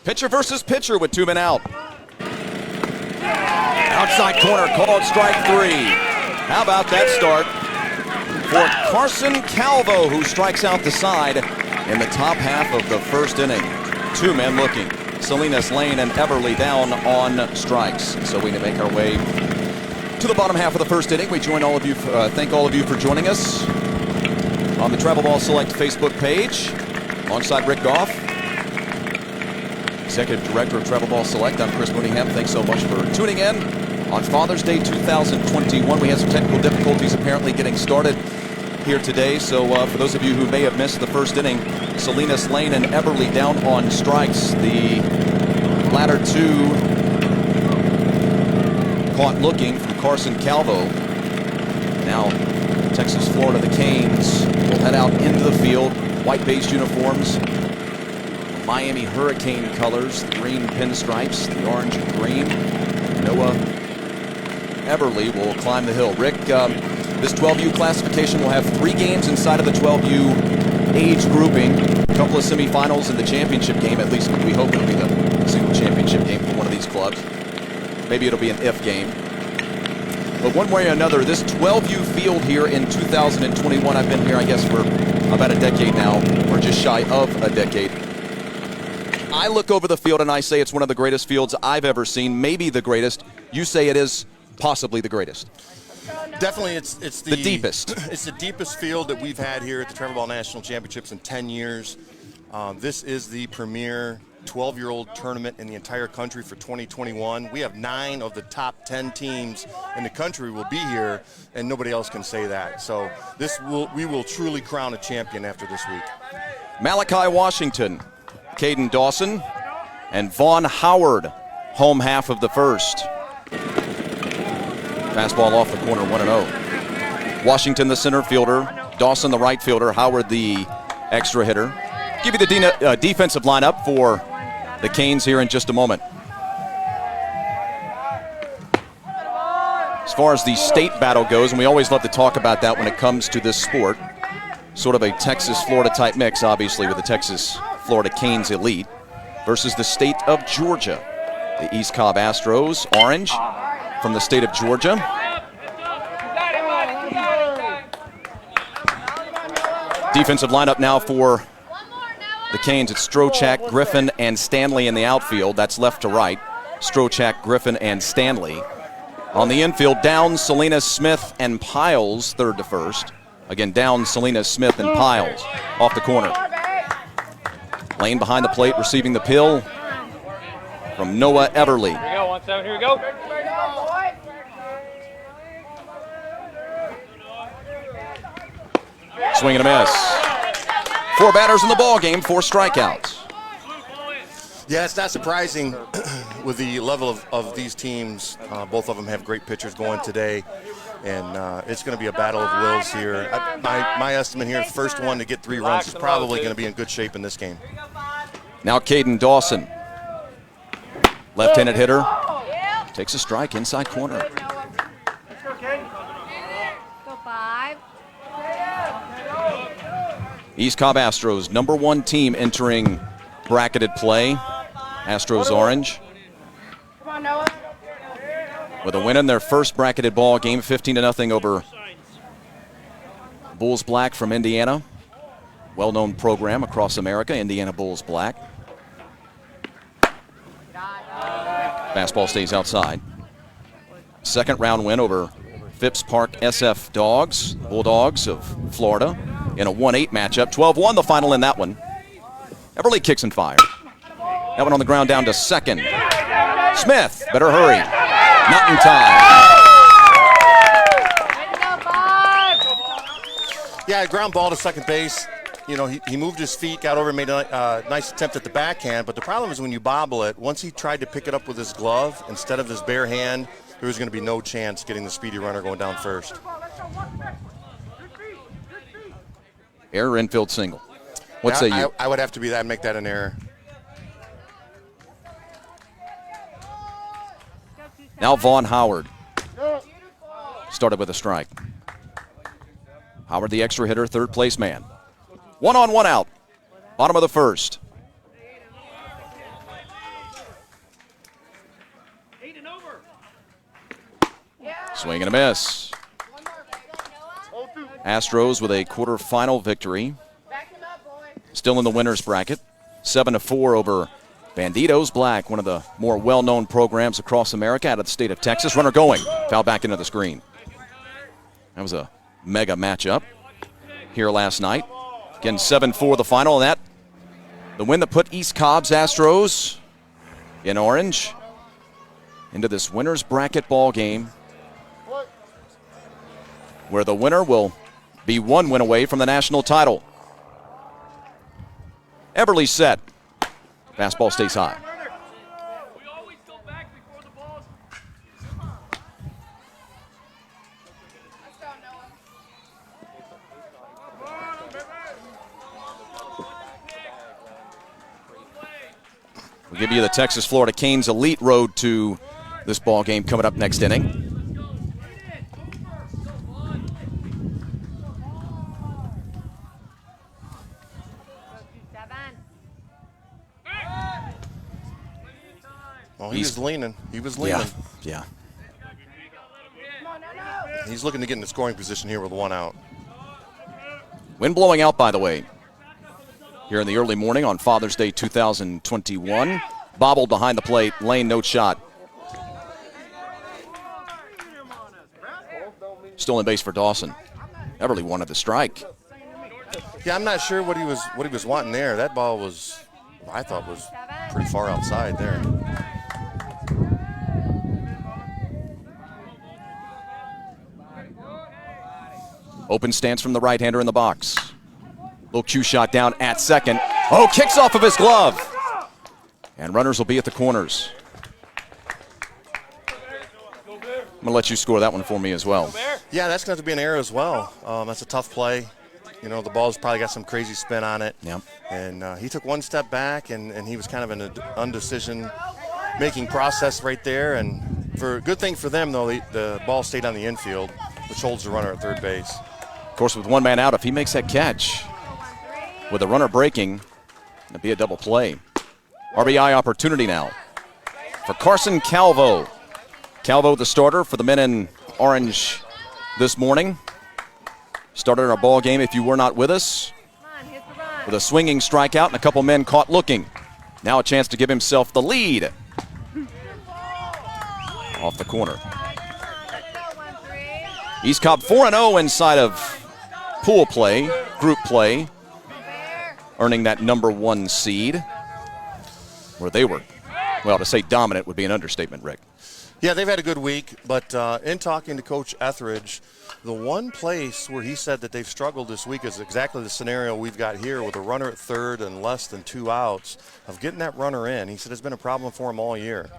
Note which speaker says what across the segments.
Speaker 1: Pitcher versus pitcher with 2 men out. Outside corner called strike 3. How about that start for Carson Calvo, who strikes out the side in the top half of the first inning. 2 men looking. Salinas Lane and Everly down on strikes. So we make our way to the bottom half of the first inning. We join all of you. Thank all of you for joining us on the Travel Ball Select Facebook page, alongside Rick Goff, Executive Director of Travel Ball Select. I'm Chris Mooneyham. Thanks so much for tuning in on Father's Day 2021. We had some technical difficulties apparently getting started here today. So for those of you who may have missed the first inning, Salinas Lane and Everly down on strikes. The latter 2 caught looking from Carson Calvo. Now Texas, Florida, the Canes will head out into the field. White base uniforms, Miami Hurricane colors, the green pinstripes, the orange and green. Noah Everly will climb the hill. Rick, this 12U classification will have 3 games inside of the 12U age grouping. A couple of semifinals in the championship game. At least we hope it'll be the single championship game for one of these clubs. Maybe it'll be an if game. But one way or another, this 12U field here in 2021, I've been here, I guess, for about a decade now, or just shy of a decade. I look over the field and I say it's one of the greatest fields I've ever seen, maybe the greatest. You say it is possibly the greatest.
Speaker 2: Definitely, it's
Speaker 1: the deepest.
Speaker 2: It's the deepest field that we've had here at the Travel Ball National Championships in 10 years. This is the premier 12-year-old tournament in the entire country for 2021. We have 9 of the top 10 teams in the country will be here, and nobody else can say that. So we will truly crown a champion after this week.
Speaker 1: Malachi Washington, Caden Dawson, and Vaughn Howard, home half of the first. Fastball off the corner, 1-0. Washington, the center fielder. Dawson, the right fielder. Howard, the extra hitter. Give you the defensive lineup for the Canes here in just a moment. As far as the state battle goes, and we always love to talk about that when it comes to this sport, sort of a Texas-Florida type mix, obviously, with the Texas-Florida Canes elite versus the state of Georgia. The East Cobb Astros, orange, from the state of Georgia. Defensive lineup now for the Canes. It's Strochak, Griffin, and Stanley in the outfield. That's left to right. Strochak, Griffin, and Stanley. On the infield, Downs, Salinas, Smith, and Piles, third to first. Again, Downs, Salinas, Smith, and Piles off the corner. Lane behind the plate, receiving the pill from Noah Everly.
Speaker 3: Here we go, 1-7, here we go.
Speaker 1: Swing and a miss. 4 batters in the ball game, 4 strikeouts.
Speaker 2: Yeah, it's not surprising with the level of these teams. Both of them have great pitchers going today, and it's going to be a battle of wills here. My estimate here, the first one to get 3 runs is probably going to be in good shape in this game.
Speaker 1: Now Caden Dawson, left-handed hitter, takes a strike inside corner. East Cobb Astros, number 1 team entering bracketed play. Astros orange. With a win in their first bracketed ball game, 15-0 over Bulls Black from Indiana. Well-known program across America, Indiana Bulls Black. Fastball stays outside. Second round win over Phipps Park SF Dogs, Bulldogs of Florida, in a 1-8 matchup. 12-1 the final in that one. Everly kicks and fires. That one on the ground down to second. Smith, better hurry. Not in time.
Speaker 2: Yeah, ground ball to second base. You know, he moved his feet, got over, made a nice attempt at the backhand. But the problem is when you bobble it, once he tried to pick it up with his glove instead of his bare hand, there was going to be no chance getting the speedy runner going down first.
Speaker 1: Error, infield single. What say you?
Speaker 2: I would have to be that and make that an error.
Speaker 1: Now Vaughn Howard. Started with a strike. Howard, the extra hitter, third place man. 1 on, 1 out. Bottom of the first. Swing and a miss. Astros with a quarterfinal victory. Still in the winner's bracket. 7-4 over Banditos. Black, one of the more well-known programs across America out of the state of Texas. Runner going. Foul back into the screen. That was a mega matchup here last night. Again, 7-4 the final. And that, the win that put East Cobb's Astros in orange into this winner's bracket ball game, where the winner will be one win away from the national title. Everly set. Fastball stays high. We'll give you the Texas-Florida Canes elite road to this ball game coming up next inning.
Speaker 2: Well, he was leaning. He was leaning.
Speaker 1: Yeah.
Speaker 2: He's looking to get in the scoring position here with one out.
Speaker 1: Wind blowing out, by the way, here in the early morning on Father's Day 2021. Bobbled behind the plate. Lane, no shot. Stolen base for Dawson. Everly wanted the strike.
Speaker 2: Yeah, I'm not sure what he was wanting there. That ball was, I thought, was pretty far outside there.
Speaker 1: Open stance from the right-hander in the box. Little cue shot down at second. Oh, kicks off of his glove. And runners will be at the corners. I'm going to let you score that one for me as well.
Speaker 2: Yeah, that's going to have to be an error as well. That's a tough play. You know, the ball's probably got some crazy spin on it.
Speaker 1: Yep.
Speaker 2: And he took one step back, and he was kind of in an undecision-making process right there. And for a good thing for them, though, the ball stayed on the infield, which holds the runner at third base.
Speaker 1: Of course, with one man out, if he makes that catch, with a runner breaking, it'll be a double play. RBI opportunity now for Carson Calvo. Calvo, the starter for the men in orange this morning. Started our ball game, if you were not with us, with a swinging strikeout and a couple men caught looking. Now a chance to give himself the lead. Off the corner. East Cobb 4-0 inside of pool play, group play, earning that #1 seed, where they were, well, to say dominant would be an understatement, Rick.
Speaker 2: Yeah, they've had a good week, but in talking to Coach Etheridge, the one place where he said that they've struggled this week is exactly the scenario we've got here with a runner at third and less than 2 outs of getting that runner in. He said it's been a problem for him all year.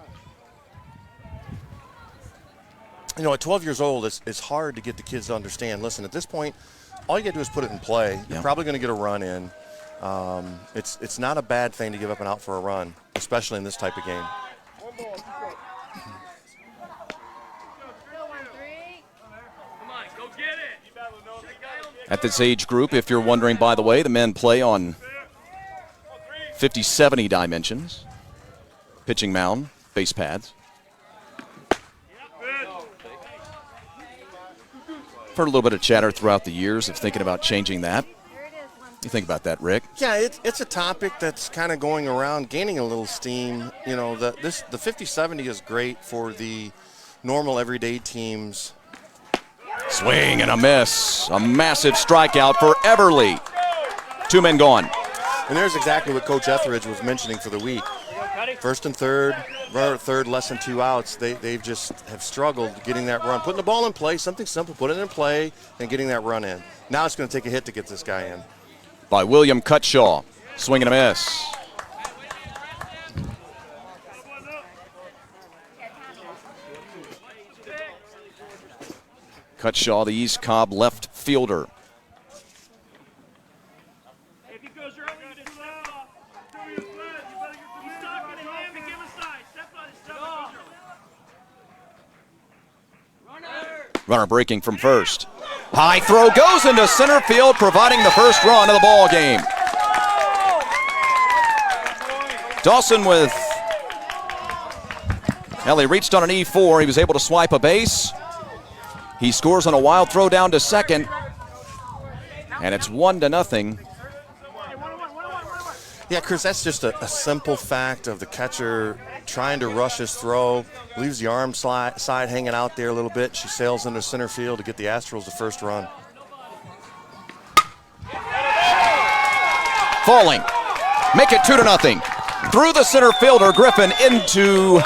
Speaker 2: You know, at 12 years old, it's hard to get the kids to understand, listen, at this point, all you got to do is put it in play. You're probably going to get a run in. It's not a bad thing to give up an out for a run, especially in this type of game.
Speaker 1: At this age group, if you're wondering, by the way, the men play on 50-70 dimensions. Pitching mound, base pads. I've heard a little bit of chatter throughout the years of thinking about changing that. You think about that, Rick?
Speaker 2: Yeah, it's a topic that's kind of going around, gaining a little steam. You know, the 50-70 is great for the normal everyday teams.
Speaker 1: Swing and a miss. A massive strikeout for Everly. 2 men gone.
Speaker 2: And there's exactly what Coach Etheridge was mentioning for the week. First and third, runner at third, less than 2 outs. They've just have struggled getting that run. Putting the ball in play, something simple, put it in play, and getting that run in. Now it's going to take a hit to get this guy in.
Speaker 1: By William Cutshaw. Swing and a miss. Cutshaw, the East Cobb left fielder. Runner breaking from first. High throw goes into center field, providing the first run of the ball game. Dawson with, well, he reached on an E4. He was able to swipe a base. He scores on a wild throw down to second, and it's 1-0.
Speaker 2: Yeah, Chris, that's just a simple fact of the catcher trying to rush his throw, leaves the arm side hanging out there a little bit. She sails into center field to get the Astros the first run.
Speaker 1: Falling. Make it 2-0. Through the center fielder, Griffin into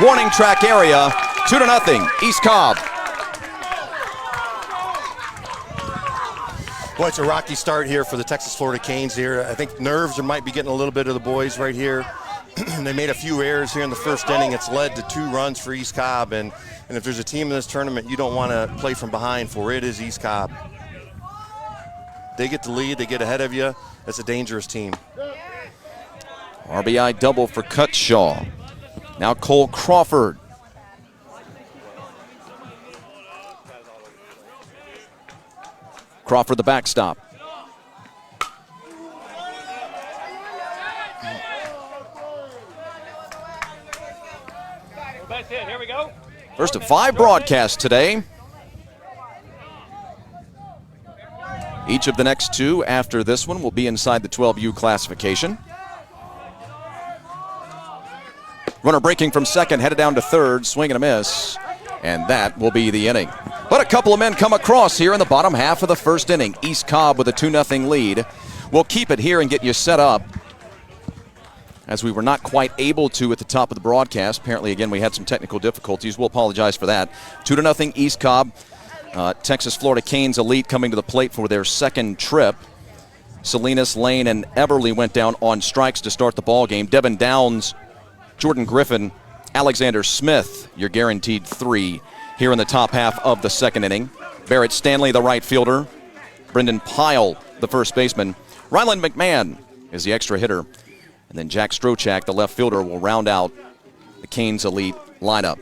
Speaker 1: warning track area. 2-0, East Cobb.
Speaker 2: Boy, it's a rocky start here for the Texas Florida Canes here. I think nerves might be getting a little bit of the boys right here. They made a few errors here in the first inning. It's led to 2 runs for East Cobb. And if there's a team in this tournament you don't want to play from behind for, it is East Cobb. They get the lead, they get ahead of you. It's a dangerous team.
Speaker 1: RBI double for Cutshaw. Now Cole Crawford. Crawford the backstop.
Speaker 3: Here we go.
Speaker 1: First of 5 broadcasts today. Each of the next 2 after this one will be inside the 12U classification. Runner breaking from second, headed down to third, swing and a miss, and that will be the inning. But a couple of men come across here in the bottom half of the first inning. East Cobb with a 2-0 lead. We'll keep it here and get you set up, as we were not quite able to at the top of the broadcast. Apparently, again, we had some technical difficulties. We'll apologize for that. 2-0 East Cobb. Texas Florida Canes elite coming to the plate for their second trip. Salinas, Lane, and Everly went down on strikes to start the ball game. Devin Downs, Jordan Griffin, Alexander Smith, your guaranteed 3 here in the top half of the second inning. Barrett Stanley, the right fielder. Brendan Pyle, the first baseman. Ryland McMahon is the extra hitter. And then Jack Strochak, the left fielder, will round out the Canes elite lineup.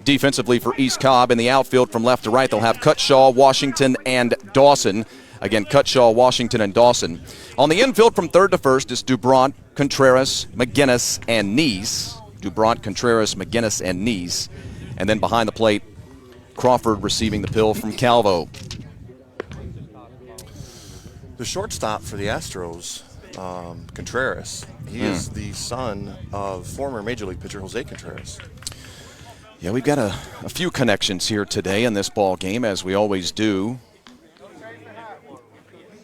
Speaker 1: Defensively for East Cobb in the outfield from left to right, they'll have Cutshaw, Washington, and Dawson. Again, Cutshaw, Washington, and Dawson. On the infield from third to first is Dubront, Contreras, McGinnis, and Neese. Dubront, Contreras, McGinnis, and Neese. And then behind the plate, Crawford receiving the pill from Calvo.
Speaker 2: The shortstop for the Astros, Contreras, he is the son of former Major League pitcher Jose Contreras.
Speaker 1: Yeah, we've got a few connections here today in this ball game, as we always do.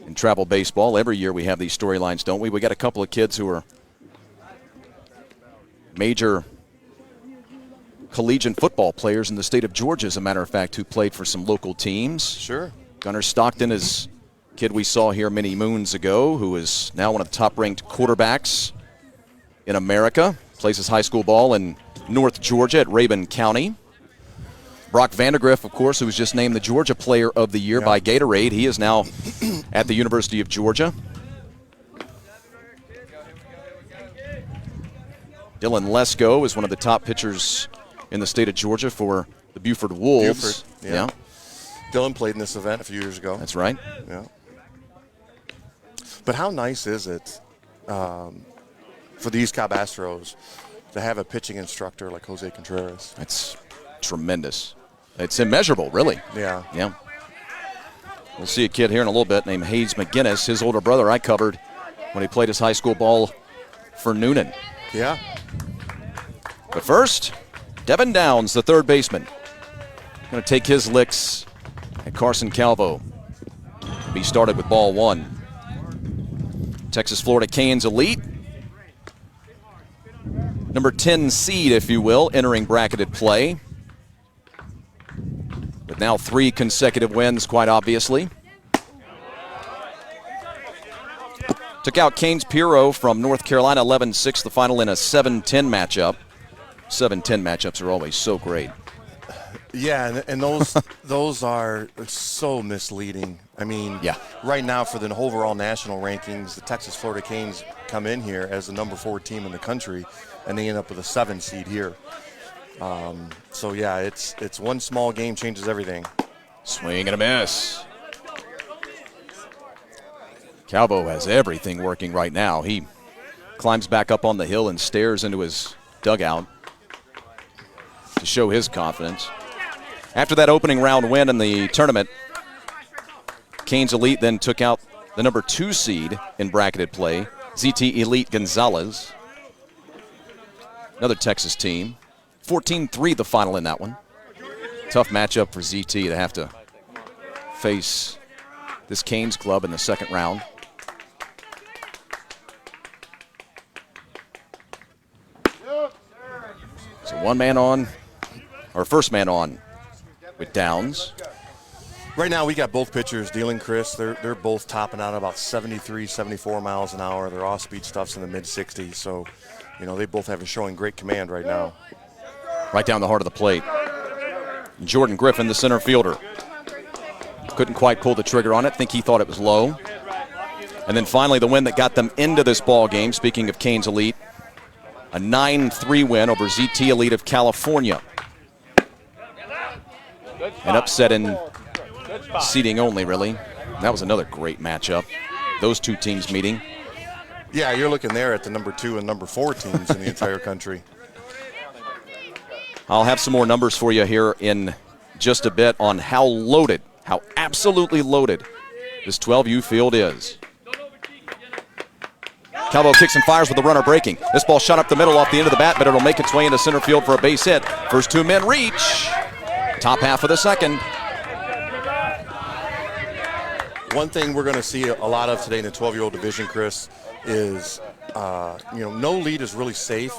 Speaker 1: In travel baseball, every year we have these storylines, don't we? We got a couple of kids who are major collegiate football players in the state of Georgia, as a matter of fact, who played for some local teams.
Speaker 2: Sure.
Speaker 1: Gunnar Stockton is a kid we saw here many moons ago, who is now one of the top-ranked quarterbacks in America. Plays his high school ball in North Georgia at Rabun County. Brock Vandegrift, of course, who was just named the Georgia Player of the Year by Gatorade. He is now at the University of Georgia. Dylan Lesko is one of the top pitchers in the state of Georgia for the Buford Wolves.
Speaker 2: Buford, yeah. Dylan played in this event a few years ago.
Speaker 1: That's right.
Speaker 2: Yeah. But how nice is it for the East Cobb Astros to have a pitching instructor like Jose Contreras?
Speaker 1: That's tremendous. It's immeasurable, really.
Speaker 2: Yeah.
Speaker 1: Yeah. We'll see a kid here in a little bit named Hayes McGinnis. His older brother I covered when he played his high school ball for Noonan.
Speaker 2: Yeah.
Speaker 1: But first, Devin Downs, the third baseman, going to take his licks at Carson Calvo. He started with ball 1. Texas Florida Canes elite. Number 10 seed, if you will, entering bracketed play. With now 3 consecutive wins, quite obviously. Took out Canes Piro from North Carolina, 11-6, the final in a 7-10 matchup. 7-10 matchups are always so great.
Speaker 2: Yeah, and those are so misleading. I mean, right now for the overall national rankings, the Texas Florida Canes come in here as the number 4 team in the country, and they end up with a 7 seed here. So yeah, it's one small game changes everything.
Speaker 1: Swing and a miss. Calvo has everything working right now. He climbs back up on the hill and stares into his dugout to show his confidence. After that opening round win in the tournament, Canes Elite then took out the number 2 seed in bracketed play, ZT Elite Gonzalez, another Texas team. 14-3 the final in that one. Tough matchup for ZT to have to face this Canes club in the second round. So first man on with Downs.
Speaker 2: Right now we got both pitchers dealing, Chris. They're both topping out about 73, 74 miles an hour. Their off-speed stuff's in the mid-60s, so they both have showing great command right now.
Speaker 1: Right down the heart of the plate. Jordan Griffin, the center fielder. Couldn't quite pull the trigger on it. Think he thought it was low. And then finally the win that got them into this ball game, speaking of Canes Elite, a 9-3 win over ZT Elite of California. An upset in seeding only, really. That was another great matchup. Those two teams meeting.
Speaker 2: Yeah, you're looking there at the number 2 and number 4 teams in the entire country.
Speaker 1: I'll have some more numbers for you here in just a bit on how absolutely loaded this 12U field is. Calvo kicks and fires with the runner breaking. This ball shot up the middle off the end of the bat, but it'll make its way into center field for a base hit. First 2 men reach. Top half of the second.
Speaker 2: One thing we're going to see a lot of today in the 12-year-old division, Chris, is no lead is really safe.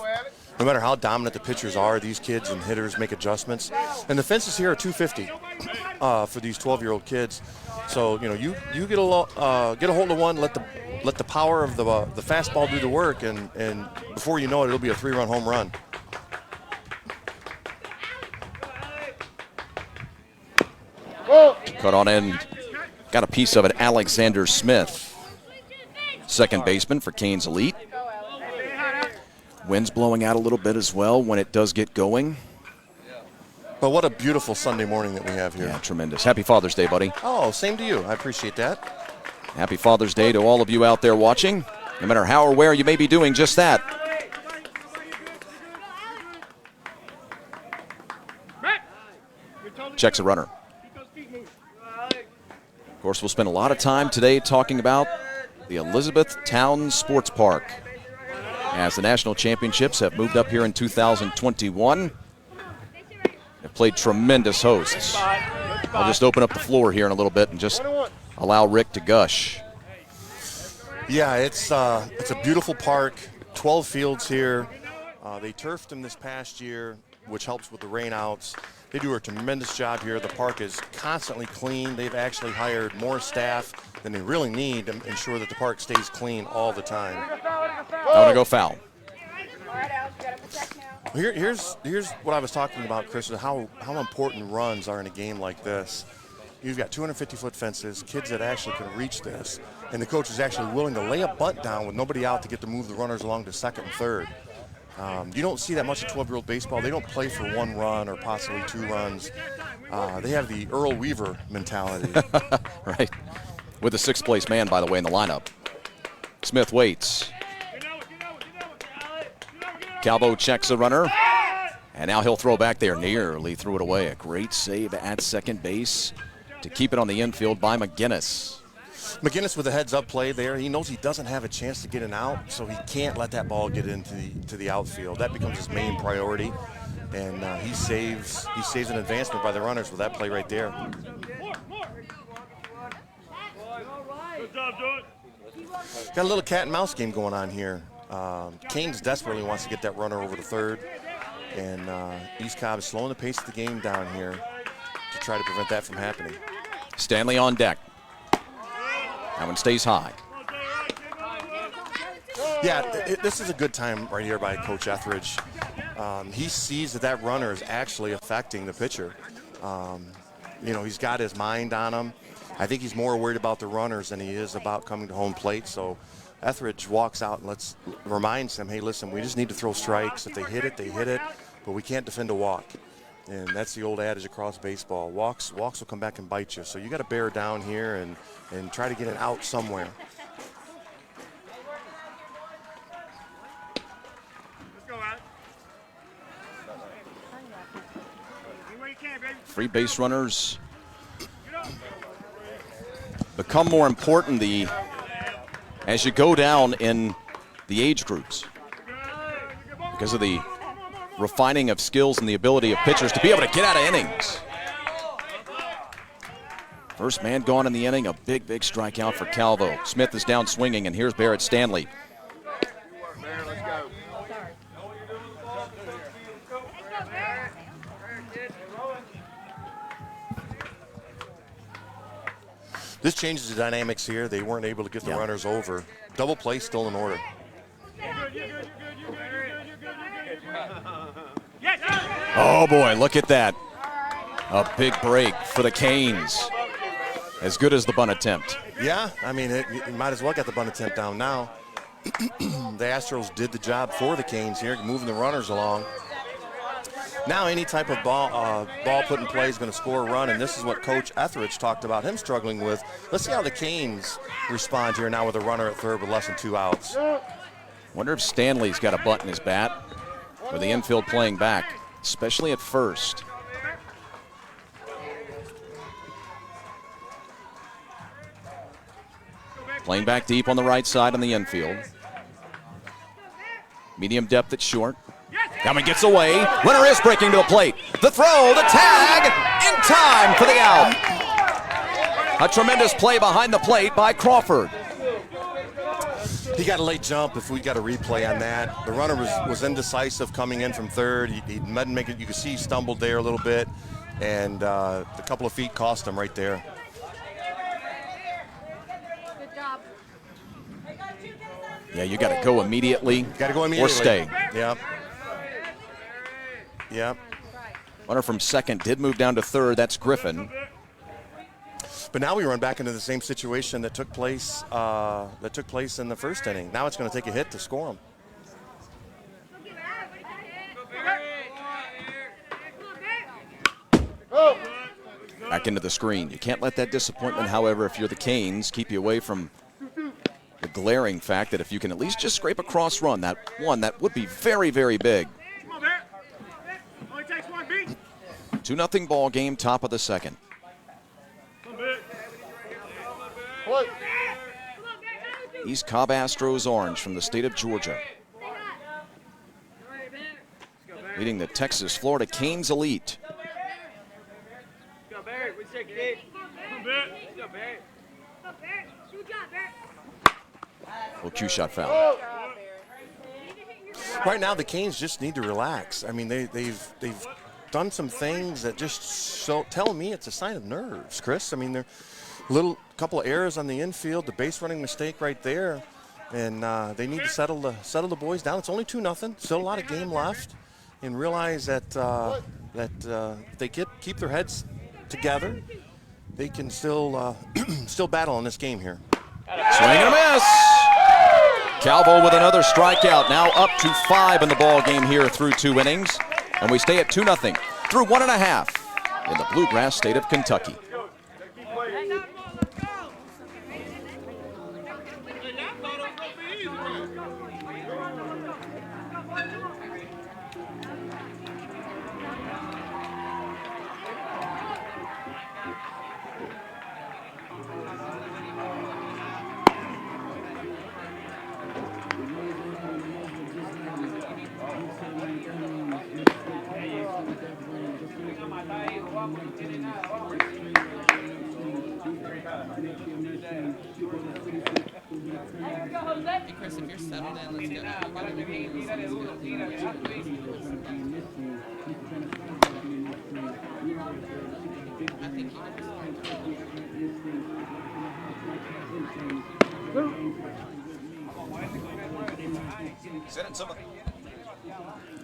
Speaker 2: No matter how dominant the pitchers are, these kids and hitters make adjustments. And the fences here are 250 for these 12-year-old kids. So you get a hold of one, let the power of the fastball do the work, and before you know it, it'll be a 3-run home run.
Speaker 1: Cut on in. Got a piece of it, Alexander Smith. Second baseman for Canes Elite. Wind's blowing out a little bit as well when it does get going.
Speaker 2: But what a beautiful Sunday morning that we have here.
Speaker 1: Yeah, tremendous. Happy Father's Day, buddy.
Speaker 2: Oh, same to you. I appreciate that.
Speaker 1: Happy Father's Day to all of you out there watching, no matter how or where you may be doing just that. Checks a runner. Of course, we'll spend a lot of time today talking about the Elizabethtown Sports Park, as the national championships have moved up here in 2021. They've played tremendous hosts. I'll just open up the floor here in a little bit and just allow Rick to gush.
Speaker 2: Yeah, it's a beautiful park, 12 fields here. They turfed them this past year, which helps with the rainouts. They do a tremendous job here. The park is constantly clean. They've actually hired more staff than they really need to ensure that the park stays clean all the time.
Speaker 1: I want to go foul.
Speaker 2: Here's what I was talking about, Chris, how important runs are in a game like this. You've got 250-foot fences, kids that actually can reach this, and the coach is actually willing to lay a bunt down with nobody out to get to move the runners along to second and third. You don't see that much in 12-year-old baseball. They don't play for 1 run or possibly 2 runs. They have the Earl Weaver mentality.
Speaker 1: Right. With the 6th place man, by the way, in the lineup. Smith waits. Calvo checks a runner. And now he'll throw back there. Nearly threw it away. A great save at second base to keep it on the infield by McGinnis.
Speaker 2: McGinnis with a heads-up play there. He knows he doesn't have a chance to get an out, so he can't let that ball get into the outfield. That becomes his main priority, and he saves an advancement by the runners with that play right there. Got a little cat and mouse game going on here. Canes desperately wants to get that runner over to third, and East Cobb is slowing the pace of the game down here to try to prevent that from happening.
Speaker 1: Stanley on deck. That one stays high.
Speaker 2: Yeah, this is a good time right here by Coach Etheridge. He sees that runner is actually affecting the pitcher. He's got his mind on him. I think he's more worried about the runners than he is about coming to home plate. So Etheridge walks out and reminds him, hey, listen, we just need to throw strikes. If they hit it, they hit it, but we can't defend a walk. And that's the old adage across baseball. Walks will come back and bite you. So you got to bear down here and try to get it out somewhere.
Speaker 1: Free base runners become more important as you go down in the age groups because of the refining of skills and the ability of pitchers to be able to get out of innings. First man gone in the inning, a big strikeout for Calvo. Smith is down swinging, and here's Barrett Stanley.
Speaker 2: This changes the dynamics here. They weren't able to get the runners over. Double play still in order.
Speaker 1: Oh boy, look at that. A big break for the Canes. As good as the bunt attempt.
Speaker 2: Yeah, I mean, you might as well get the bunt attempt down now. The Astros did the job for the Canes here, moving the runners along. Now any type of ball put in play is going to score a run, and this is what Coach Etheridge talked about him struggling with. Let's see how the Canes respond here now with a runner at third with less than 2 outs.
Speaker 1: Wonder if Stanley's got a bunt in his bat with the infield playing back, especially at first. Playing back deep on the right side on the infield. Medium depth at short. Coming gets away. Runner is breaking to the plate. The throw, the tag, in time for the out. A tremendous play behind the plate by Crawford.
Speaker 2: He got a late jump. If we got a replay on that, the runner was indecisive coming in from third. He didn't make it. You could see he stumbled there a little bit, and a couple of feet cost him right there.
Speaker 1: Yeah, you got to go immediately.
Speaker 2: Got to go immediately.
Speaker 1: Or stay.
Speaker 2: Yep. Yep.
Speaker 1: Runner from second did move down to third. That's Griffin.
Speaker 2: But now we run back into the same situation that took place in the first inning. Now it's going to take a hit to score them.
Speaker 1: Back into the screen. You can't let that disappointment, however, if you're the Canes, keep you away from the glaring fact that if you can at least just scrape a cross run, that would be very, very big. 2-0 ball game, top of the second. East Cobb Astros orange from the state of Georgia. Leading the Texas-Florida Canes elite. Well, cue shot foul.
Speaker 2: Right now, the Canes just need to relax. I mean, they've done some things that just tell me it's a sign of nerves, Chris. I mean, they're couple of errors on the infield, the base running mistake right there, and they need to settle the boys down. It's only 2-0, still a lot of game left, and realize that if they keep their heads together, they can still battle in this game here.
Speaker 1: Swing and a miss. Calvo with another strikeout, now up to 5 in the ball game here through 2 innings, and we stay at 2-0 through 1.5 in the bluegrass state of Kentucky.
Speaker 3: Chris, if you're settled in, let's go. I think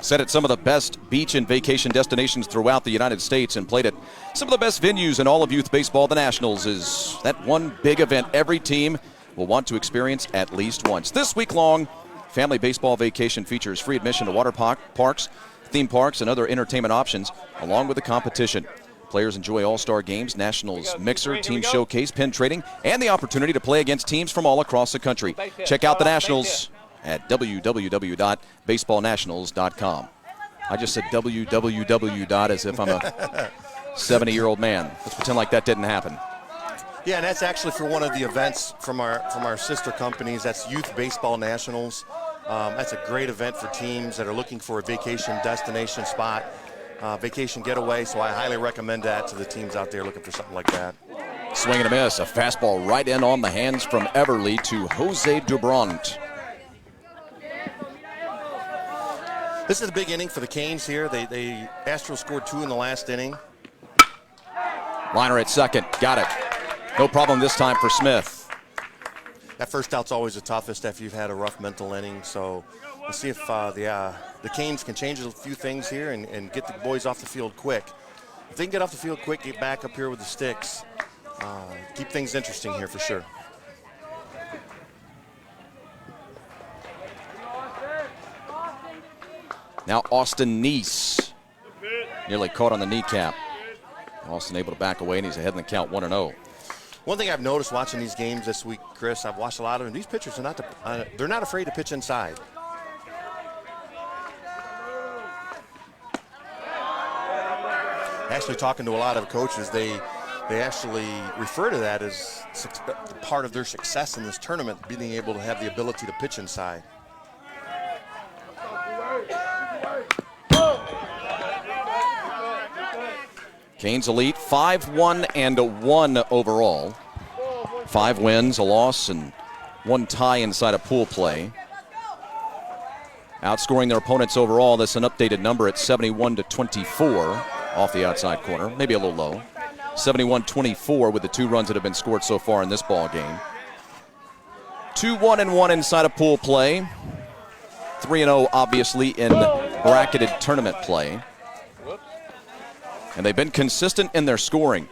Speaker 1: Set at some of the best beach and vacation destinations throughout the United States and played at some of the best venues in all of youth baseball. The Nationals is that one big event every team will want to experience at least once. This week-long family baseball vacation features free admission to water parks, theme parks, and other entertainment options, along with the competition. Players enjoy all-star games, Nationals mixer, team showcase, pin trading, and the opportunity to play against teams from all across the country. Check out the Nationals at www.baseballnationals.com. I just said www. as if I'm a 70-year-old man. Let's pretend like that didn't happen.
Speaker 2: Yeah, and that's actually for one of the events from our sister companies. That's Youth Baseball Nationals. That's a great event for teams that are looking for a vacation destination spot, vacation getaway. So I highly recommend that to the teams out there looking for something like that.
Speaker 1: Swing and a miss. A fastball right in on the hands from Everly to Jose Dubront.
Speaker 2: This is a big inning for the Canes here. They Astros scored 2 in the last inning.
Speaker 1: Liner at second. Got it. No problem this time for Smith.
Speaker 2: That first out's always the toughest after you've had a rough mental inning. So we'll see if the Canes can change a few things here and get the boys off the field quick. If they can get off the field quick, get back up here with the sticks, keep things interesting here for sure.
Speaker 1: Now Austin Neese. Nearly caught on the kneecap. Austin able to back away, and he's ahead in the count 1-0.
Speaker 2: One thing I've noticed watching these games this week, Chris, I've watched a lot of them. These pitchers are they're not afraid to pitch inside. Actually, talking to a lot of coaches, they actually refer to that as part of their success in this tournament, being able to have the ability to pitch inside.
Speaker 1: Canes elite 5-1-1 overall. 5 wins, a loss, and 1 tie inside of pool play. Outscoring their opponents overall, that's an updated number at 71-24 off the outside corner, maybe a little low. 71-24 with the 2 runs that have been scored so far in this ball game. 2-1-1 inside of pool play. 3-0 obviously in bracketed tournament play. And they've been consistent in their scoring.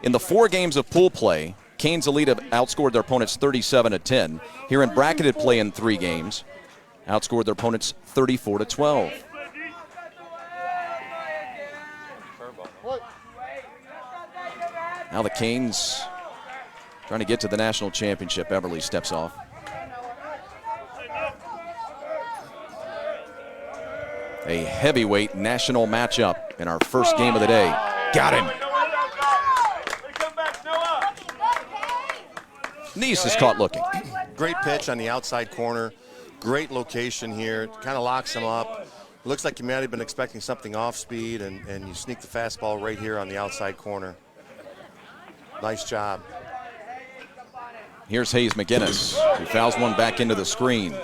Speaker 1: In the 4 games of pool play, Canes Elite have outscored their opponents 37-10. Here in bracketed play in 3 games, outscored their opponents 34-12. Now the Canes trying to get to the national championship. Everly steps off. A heavyweight national matchup in our first game of the day. Got him. Neese is caught looking.
Speaker 2: Great pitch on the outside corner. Great location here. Kind of locks him up. Looks like you might have been expecting something off speed, and you sneak the fastball right here on the outside corner. Nice job.
Speaker 1: Here's Hayes McGinnis, who fouls one back into the screen.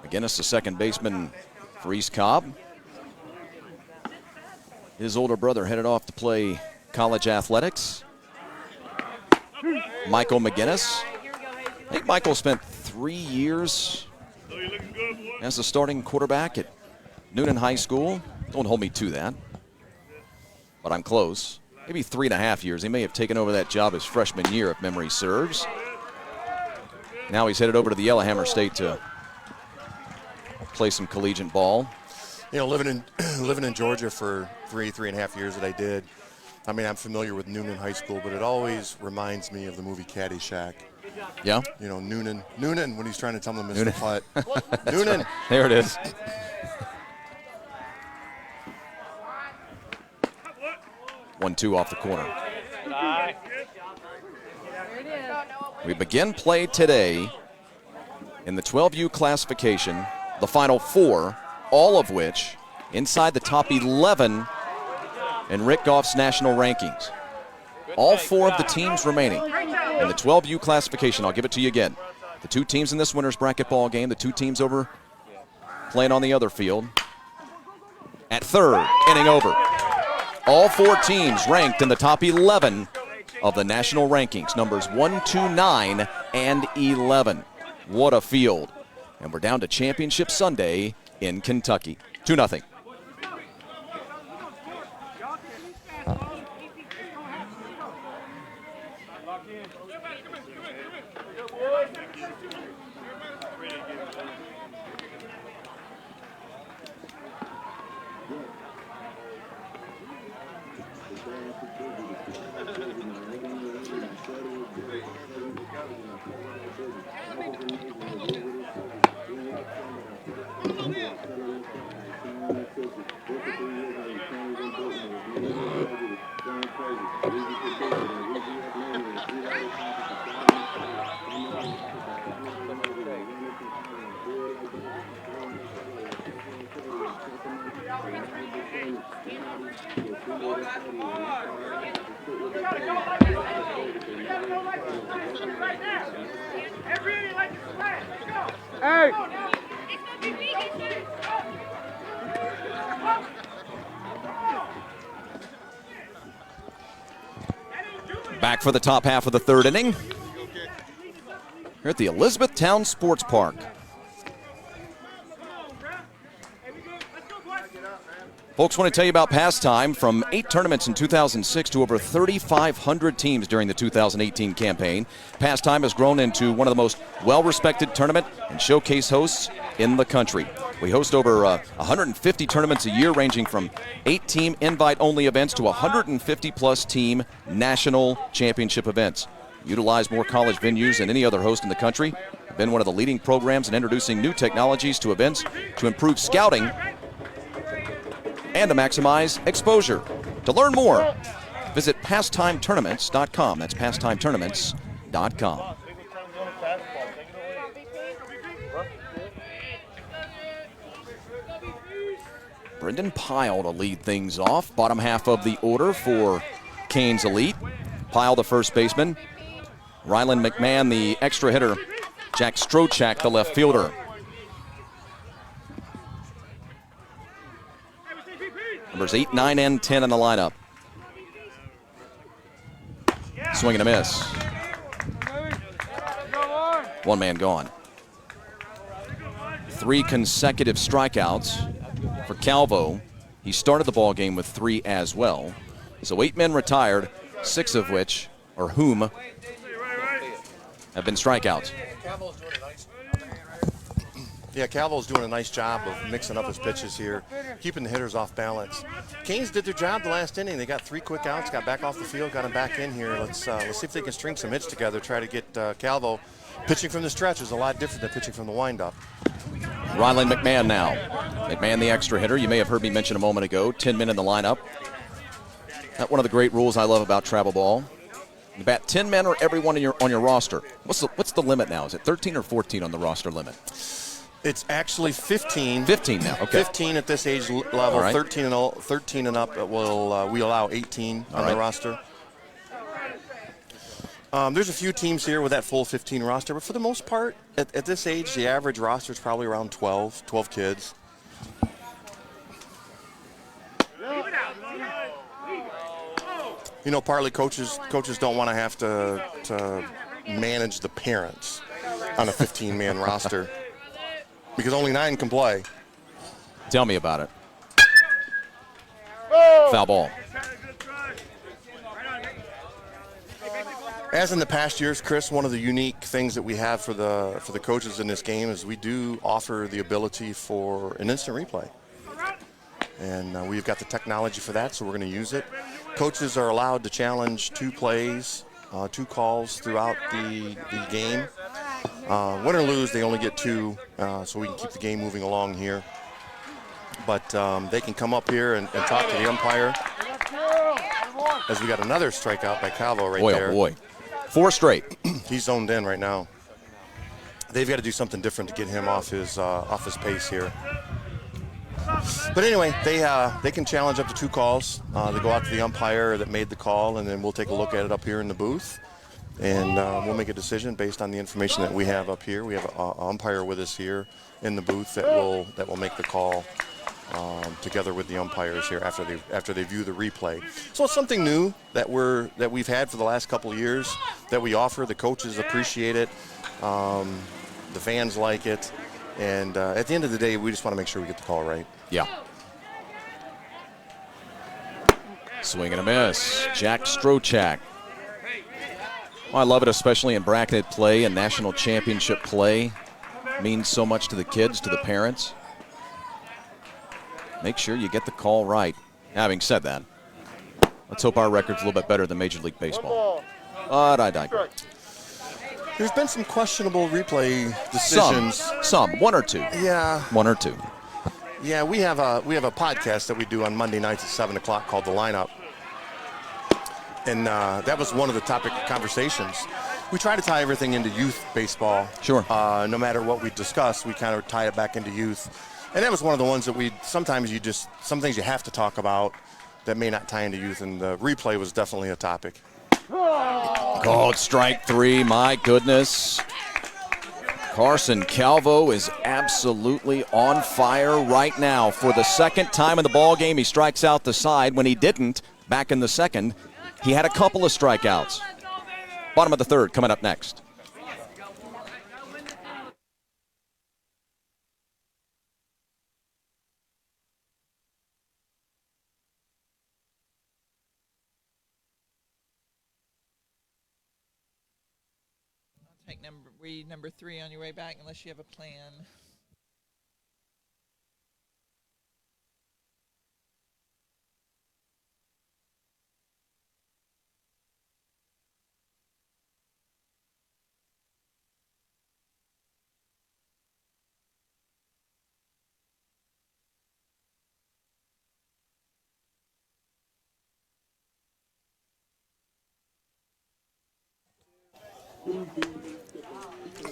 Speaker 1: McGinnis, the second baseman for East Cobb. His older brother headed off to play college athletics. Michael McGinnis. I think Michael spent 3 years as the starting quarterback at Noonan High School. Don't hold me to that, but I'm close. Maybe 3.5 years. He may have taken over that job his freshman year, if memory serves. Now he's headed over to the Yellowhammer State to play some collegiate ball.
Speaker 2: You know, living in Georgia for 3.5 years that I did, I mean, I'm familiar with Noonan High School, but it always reminds me of the movie Caddyshack.
Speaker 1: Yeah?
Speaker 2: You know, Noonan, when he's trying to tell him to miss the putt. Noonan.
Speaker 1: Right. There it is. One-two off the corner. We begin play today in the 12U classification, the final 4, all of which inside the top 11 in Rick Goff's national rankings. All 4 of the teams remaining in the 12U classification. I'll give it to you again. The 2 teams in this winner's bracket ball game, the 2 teams over playing on the other field. At third, inning over. All 4 teams ranked in the top 11 of the national rankings, numbers 1, 2, 9, and 11. What a field. And we're down to Championship Sunday in Kentucky. 2-0. Back for the top half of the third inning here at the Elizabethtown Sports Park. Folks, want to tell you about Pastime. From 8 tournaments in 2006 to over 3,500 teams during the 2018 campaign, Pastime has grown into one of the most well-respected tournament and showcase hosts in the country. We host over 150 tournaments a year, ranging from 8-team invite-only events to 150-plus team national championship events. Utilize more college venues than any other host in the country. Been one of the leading programs in introducing new technologies to events to improve scouting and to maximize exposure. To learn more, visit PastimeTournaments.com. That's PastimeTournaments.com. Brendan Pyle to lead things off. Bottom half of the order for Canes Elite. Pyle, the first baseman. Ryland McMahon, the extra hitter. Jack Strochak, the left fielder. Numbers 8, 9, and 10 in the lineup. Swing and a miss. One man gone. 3 consecutive strikeouts for Calvo. He started the ball game with 3 as well. So 8 men retired, 6 of which, or whom, have been strikeouts.
Speaker 2: Yeah, Calvo's doing a nice job of mixing up his pitches here, keeping the hitters off balance. Canes did their job the last inning. They got 3 quick outs, got back off the field, got him back in here. Let's see if they can string some hits together, try to get Calvo pitching from the stretch is a lot different than pitching from the windup.
Speaker 1: Ryland McMahon now. McMahon, the extra hitter. You may have heard me mention a moment ago, 10 men in the lineup. That's one of the great rules I love about travel ball. You bat 10 men or everyone on your roster. What's the limit now? Is it 13 or 14 on the roster limit?
Speaker 2: It's actually 15.
Speaker 1: 15 now, okay.
Speaker 2: 15 at this age level,
Speaker 1: right.
Speaker 2: 13 and up will we allow 18 on the roster. There's a few teams here with that full 15 roster, but for the most part, at this age, the average roster is probably around 12 kids. You know, partly coaches don't want to have to manage the parents on a 15-man roster because only 9 can play.
Speaker 1: Tell me about it. Foul ball.
Speaker 2: As in the past years, Chris, one of the unique things that we have for the coaches in this game is we do offer the ability for an instant replay. And we've got the technology for that, so we're going to use it. Coaches are allowed to challenge 2 plays, 2 calls throughout the game. Win or lose, they only get 2, so we can keep the game moving along here. But they can come up here and talk to the umpire. As we got another strikeout by Calvo right there.
Speaker 1: Oh boy. 4 straight.
Speaker 2: He's zoned in right now. They've got to do something different to get him off his pace here. But anyway, they can challenge up to 2 calls. They go out to the umpire that made the call, and then we'll take a look at it up here in the booth. And we'll make a decision based on the information that we have up here. We have an umpire with us here in the booth that will make the call together with the umpires here after they view the replay. So it's something new that we've had for the last couple of years that we offer. The coaches appreciate it. The fans like it. And at the end of the day, we just want to make sure we get the call right.
Speaker 1: Yeah. Swing and a miss. Jack Strochak. Well, I love it, especially in bracketed play and national championship play. It means so much to the kids, to the parents. Make sure you get the call right. Having said that, let's hope our record's a little bit better than Major League Baseball. But I digress.
Speaker 2: There's been some questionable replay decisions.
Speaker 1: Some, 1 or 2.
Speaker 2: Yeah.
Speaker 1: 1 or 2.
Speaker 2: Yeah, we have a podcast that we do on Monday nights at 7 o'clock called The Lineup. And that was one of the topic of conversations. We try to tie everything into youth baseball.
Speaker 1: Sure.
Speaker 2: No matter what we discuss, we kind of tie it back into youth. And that was one of the ones that sometimes some things you have to talk about that may not tie into youth, and the replay was definitely a topic.
Speaker 1: Called strike 3, my goodness. Carson Calvo is absolutely on fire right now. For the second time in the ball game, he strikes out the side. When he didn't, back in the second, he had a couple of strikeouts. Bottom of the third coming up next.
Speaker 3: Take read number 3 on your way back unless you have a plan.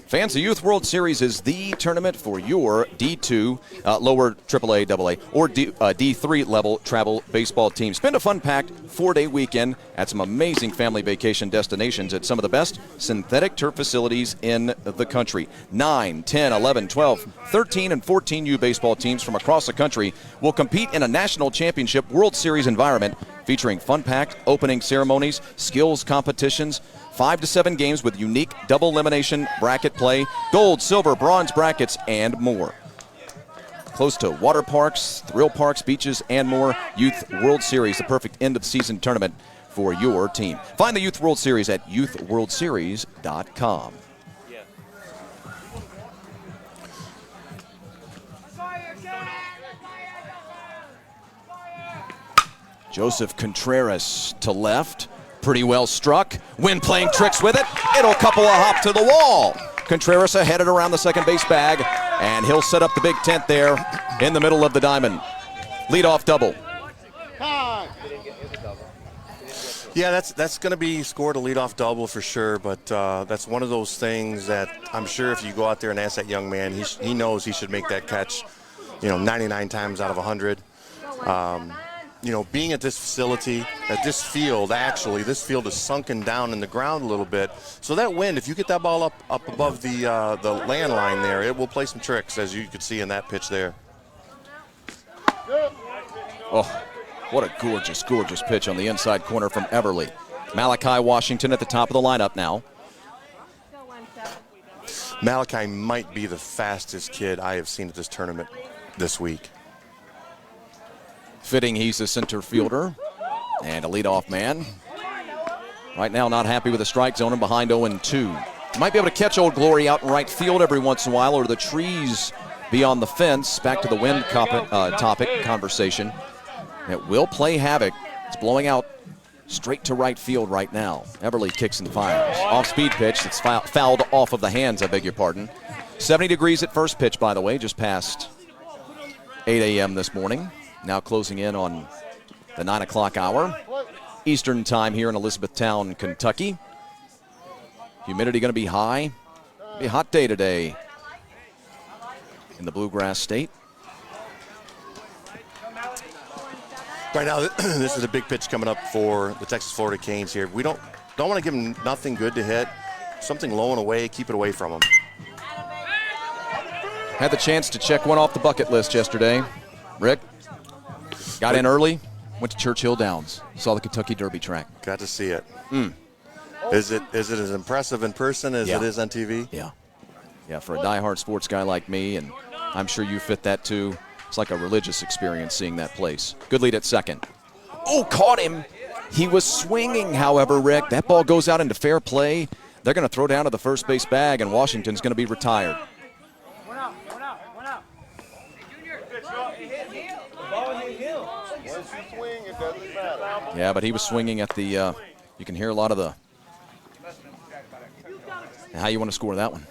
Speaker 1: Fans, the Youth World Series is the tournament for your D2, lower AAA, AA, or D3 level travel baseball team. Spend a fun-packed 4-day weekend at some amazing family vacation destinations at some of the best synthetic turf facilities in the country. 9, 10, 11, 12, 13, and 14U baseball teams from across the country will compete in a national championship World Series environment featuring fun-packed opening ceremonies, skills competitions, 5 to 7 games with unique double elimination bracket play, gold, silver, bronze brackets, and more. Close to water parks, thrill parks, beaches, and more. Youth World Series, the perfect end-of-season tournament for your team. Find the Youth World Series at youthworldseries.com. Joseph Contreras to left. Pretty well struck. When playing tricks with it, it'll couple a hop to the wall. Contreras headed around the second base bag, and he'll set up the big tent there in the middle of the diamond. Leadoff double.
Speaker 2: Yeah, that's going to be scored a leadoff double for sure, but that's one of those things that I'm sure if you go out there and ask that young man, he knows he should make that catch, 99 times out of 100. Being at this facility, at this field, this field is sunken down in the ground a little bit. So that wind, if you get that ball up above the landline there, it will play some tricks, as you could see in that pitch there.
Speaker 1: Oh, what a gorgeous, gorgeous pitch on the inside corner from Everly. Malachi Washington at the top of the lineup now.
Speaker 2: Malachi might be the fastest kid I have seen at this tournament this week.
Speaker 1: Fitting he's a center fielder and a leadoff man. Right now not happy with the strike zone and behind 0-2. Might be able to catch Old Glory out in right field every once in a while, or the trees beyond the fence. Back to the wind topic conversation. It will play havoc. It's blowing out straight to right field right now. Everly kicks and fires. Off-speed pitch that's fouled off of the hands, I beg your pardon. 70 degrees at first pitch, by the way, just past 8 a.m. this morning. Now closing in on the 9 o'clock hour. Eastern time here in Elizabethtown, Kentucky. Humidity going to be high. It'll be a hot day today in the Bluegrass State.
Speaker 2: Right now, this is a big pitch coming up for the Texas Florida Canes here. We don't want to give them nothing good to hit. Something low and away, keep it away from them.
Speaker 1: Had the chance to check one off the bucket list yesterday. Rick? Got in early, went to Churchill Downs, saw the Kentucky Derby track.
Speaker 2: Got to see it. Is it as impressive in person as it is on TV?
Speaker 1: Yeah. Yeah, for a diehard sports guy like me, and I'm sure you fit that too. It's like a religious experience seeing that place. Good lead at second. Oh, caught him. He was swinging, however, Rick. That ball goes out into fair play. They're going to throw down to the first base bag, and Washington's going to be retired. Yeah, but he was swinging at the, you can hear a lot of the, how you want to score that one?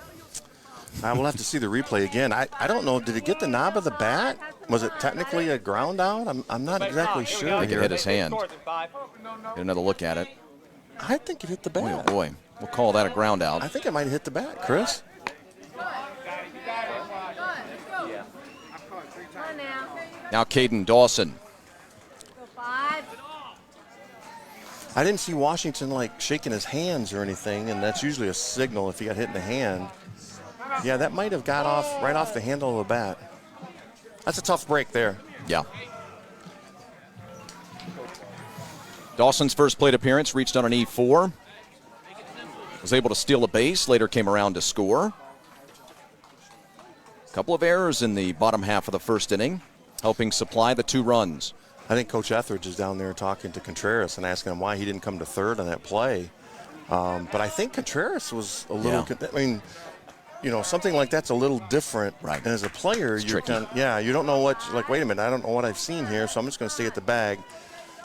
Speaker 2: We'll have to see the replay again. I don't know, did it get the knob of the bat? Was it technically a ground out? I'm not exactly sure.
Speaker 1: I think it hit his hand. Get another look at it.
Speaker 2: I think it hit the
Speaker 1: Boy,
Speaker 2: bat.
Speaker 1: oh boy. We'll call that a ground out.
Speaker 2: I think it might have hit the bat, Chris.
Speaker 1: Now Caden Dawson.
Speaker 2: I didn't see Washington like shaking his hands or anything, and that's usually a signal if he got hit in the hand. Yeah, that might have got off right off the handle of the bat. That's a tough break there.
Speaker 1: Yeah. Dawson's first plate appearance reached on an E4. Was able to steal a base, later came around to score. A couple of errors in the bottom half of the first inning, helping supply the 2 runs.
Speaker 2: I think Coach Etheridge is down there talking to Contreras and asking him why he didn't come to third on that play. But I think Contreras was a little, I mean, you know, something like that's a little different.
Speaker 1: Right.
Speaker 2: And as a player, you don't know what, like, wait a minute, I don't know what I've seen here, so I'm just going to stay at the bag.